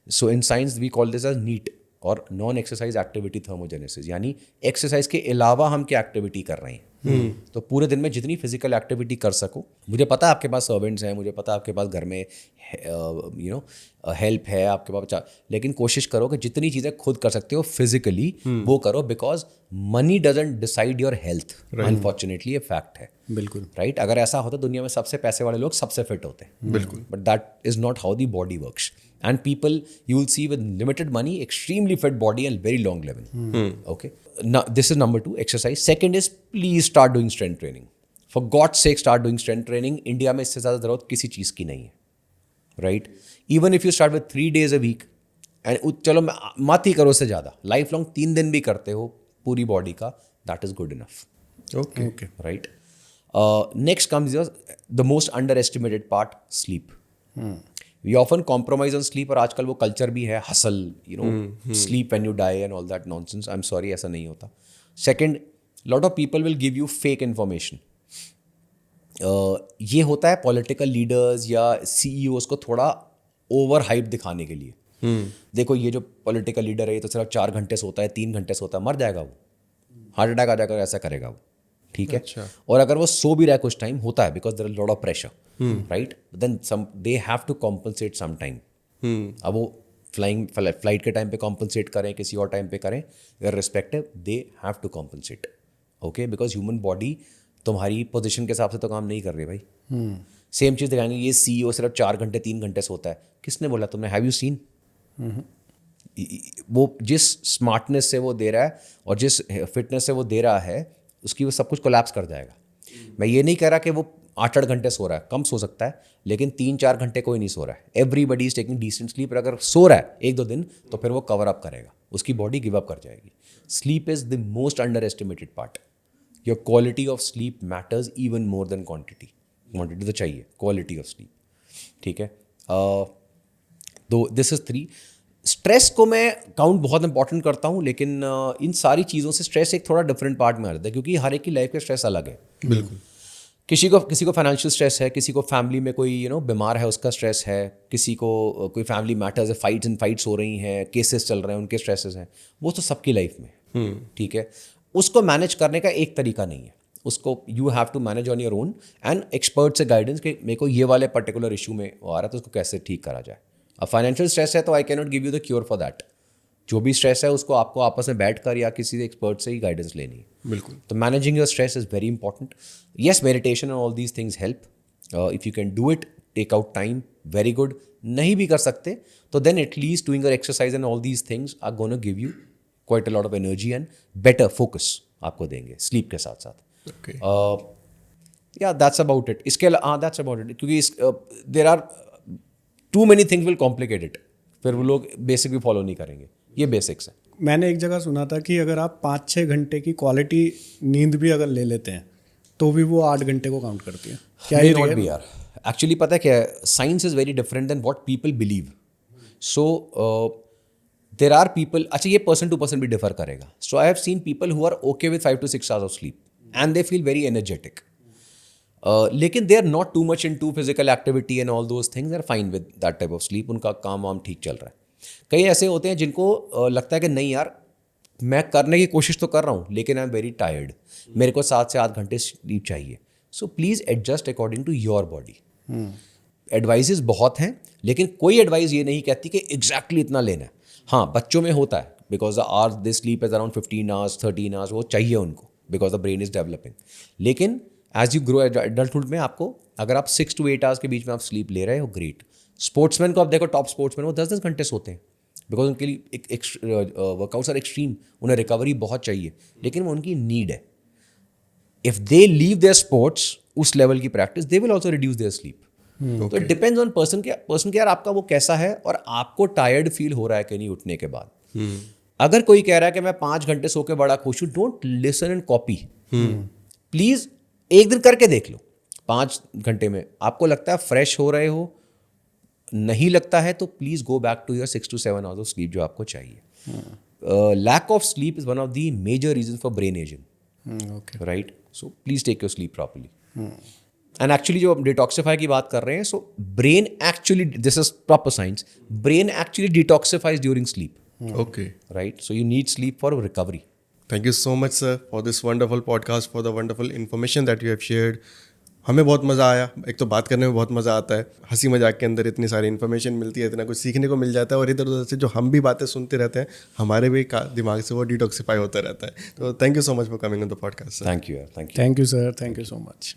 So in science we call this as NEAT और non exercise activity thermogenesis, यानी exercise के अलावा हम क्या एक्टिविटी कर रहे हैं। तो पूरे दिन में जितनी फिजिकल एक्टिविटी कर सको। मुझे पता है आपके पास सर्वेंट्स हैं, मुझे पता है आपके पास घर में हेल्प है आपके पास, लेकिन कोशिश करो कि जितनी चीज़ें खुद कर सकते हो फिजिकली वो करो, because money doesn't decide your health. Unfortunately ये फैक्ट है, बिल्कुल राइट। अगर ऐसा होता दुनिया में सबसे पैसे वाले लोग सबसे फिट होते हैं, बिल्कुल, but that is not how the body works. And people you will see with limited money, extremely fit body and very long living. Okay. Now this is number 2, exercise. Second is please start doing strength training. For God's sake, start doing strength training. India में इससे ज़्यादा ज़रूरत किसी चीज़ की नहीं है, right? Even if you start with 3 days a week, and चलो मत ही करो उससे ज़्यादा, लाइफ लॉन्ग 3 दिन भी करते हो पूरी बॉडी का, that is good enough. Okay. Right. Next comes the most underestimated part, sleep. We often compromise on sleep, और आजकल वो कल्चर भी है, hustle, sleep when you die and all that nonsense. I'm sorry, ऐसा नहीं होता. Second, lot of people will give you fake information. ये होता है पॉलिटिकल लीडर्स या CEOs को थोड़ा ओवर हाइप दिखाने के लिए। देखो ये जो पॉलिटिकल लीडर है ये तो सिर्फ 4 घंटे सोता है, 3 घंटे सोता है, मर जाएगा वो, हार्ट अटैक आ जाएगा, ऐसा करेगा वो, ठीक है। अच्छा। और अगर वो सो भी रहा है कुछ टाइम, होता है because there is lot of pressure, right, then they have to compensate some time. अब वो फ्लाइट के टाइम पे कॉम्पनसेट करें, किसी और टाइम पे करें, irrespective they have to compensate, okay, because human body तुम्हारी पोजीशन के हिसाब से तो काम नहीं कर रही भाई। सेम चीज़ दिखाएंगे, ये CEO सिर्फ 4 घंटे 3 घंटे सोता है, किसने बोला तुमने? Have you seen? वो जिस स्मार्टनेस से वो दे रहा है और जिस फिटनेस से वो दे रहा है, उसकी वो सब कुछ कोलैप्स कर जाएगा। मैं ये नहीं कह रहा कि वो 8-8 घंटे सो रहा है, कम सो सकता है, लेकिन 3-4 घंटे कोई नहीं सो रहा है। Everybody is taking decent sleep. अगर सो रहा है 1-2 दिन तो फिर वो कवर अप करेगा, उसकी बॉडी गिव अप कर जाएगी। Sleep is the most under estimated part. Your quality of sleep matters even more than quantity. Quantity तो चाहिए, क्वालिटी ऑफ स्लीप, ठीक है। तो दिस इज 3। स्ट्रेस को मैं काउंट बहुत इंपॉर्टेंट करता हूँ, लेकिन इन सारी चीज़ों से स्ट्रेस एक थोड़ा डिफरेंट पार्ट में आ जाता है, क्योंकि हर एक की लाइफ का स्ट्रेस अलग है। बिल्कुल। किसी को फाइनेंशियल स्ट्रेस है, किसी को फैमिली में कोई बीमार है उसका स्ट्रेस है, किसी को कोई फैमिली मैटर्स है, फाइट्स हो रही हैं, केसेस चल रहे हैं, उनके स्ट्रेसेस हैं। वो तो सबकी लाइफ में, ठीक है। उसको मैनेज करने का एक तरीका नहीं है, उसको you have to manage on your own and expert से गाइडेंस कि मेरे को ये वाले पर्टिकुलर इशू में वो आ रहा है तो उसको कैसे ठीक करा जाए। अब फाइनेंशियल स्ट्रेस है तो I can not give you the cure for that. जो भी स्ट्रेस है उसको आपको आपस में बैठ कर या किसी एक्सपर्ट से ही गाइडेंस लेनी है। बिल्कुल। तो managing your stress is very important. Yes, meditation and all these things help. If you can do it, take out time, very good. नहीं भी कर सकते तो then at least doing your exercise and all these things are gonna give you quite a lot of energy and better focus आपको देंगे sleep के साथ साथ। Okay. Yeah, that's about it. इसके that's about it. क्योंकि there are too many things will complicate it. फिर वो लोग बेसिक भी फॉलो नहीं करेंगे। ये बेसिक्स है। मैंने एक जगह सुना था कि अगर आप 5-6 घंटे की क्वालिटी नींद भी अगर ले लेते हैं तो भी वो 8 घंटे को काउंट करती है। क्या ये नॉट बी यार, एक्चुअली पता है क्या है, science is very different than what people believe. So there are people, अच्छा ये पर्सन टू पर्सन भी डिफर करेगा। So I have seen people who are okay with 5 to 6 hours of sleep and they feel very energetic. लेकिन they are not too much into physical activity and all those things. They are fine with that type of sleep. उनका काम वाम ठीक चल रहा है। कई ऐसे होते हैं जिनको लगता है कि नहीं यार, मैं करने की कोशिश तो कर रहा हूँ लेकिन आई एम वेरी टायर्ड, मेरे को 7 से 8 घंटे स्लीप चाहिए। So please adjust according to your body. Advices बहुत हैं, लेकिन कोई एडवाइस ये नहीं कहती कि एग्जैक्टली इतना लेना है। हाँ, बच्चों में होता है, because the hour they sleep is around 15 hours 13 hours, वो चाहिए उनको because the brain is developing. लेकिन एज यू ग्रो एडल्टहुड में आपको, अगर आप 6 to 8 hours के बीच में आप स्लीप ले रहे हो, ग्रेट। स्पोर्ट्समैन को आप देखो, टॉप स्पोर्ट्समैन वो 10-10 घंटे सोते हैं, बिकॉज उनके लिए एक वर्कआउट्स आर एक्सट्रीम, उन्हें रिकवरी बहुत चाहिए, लेकिन वो उनकी नीड है। If they leave their sports उस लेवल की practice, they will also reduce their sleep. तो इट डिपेंड्स ऑन पर्सन के यार आपका वो कैसा है और आपको टायर्ड फील हो रहा है कि नहीं उठने के बाद। अगर कोई कह रहा है कि मैं 5 घंटे सो के बड़ा खुश हूँ, don't listen and copy. Please एक दिन करके देख लो। 5 घंटे में आपको लगता है फ्रेश हो रहे हो, नहीं लगता है तो please go back to your 6 to 7 hours of sleep जो आपको चाहिए। Lack of sleep is one of the major reason for brain ageing, right? So please take your sleep properly. And actually जो हम डिटॉक्सिफाई की बात कर रहे हैं, so brain actually, this is proper science, brain actually detoxifies during sleep. Okay. Right? So you need sleep for recovery. Thank you so much, sir, for this wonderful podcast, for the wonderful information that you have shared. हमें बहुत मज़ा आया। एक तो बात करने में बहुत मज़ा आता है, हंसी मजाक के अंदर इतनी सारी इन्फॉर्मेशन मिलती है, इतना कुछ सीखने को मिल जाता है, और इधर उधर से जो हम भी बातें सुनते रहते हैं, हमारे भी दिमाग से वो डिटॉक्सिफाई होता रहता है। तो thank you so much for coming on the podcast, sir. Thank you. Thank you. Thank you sir, thank you so much.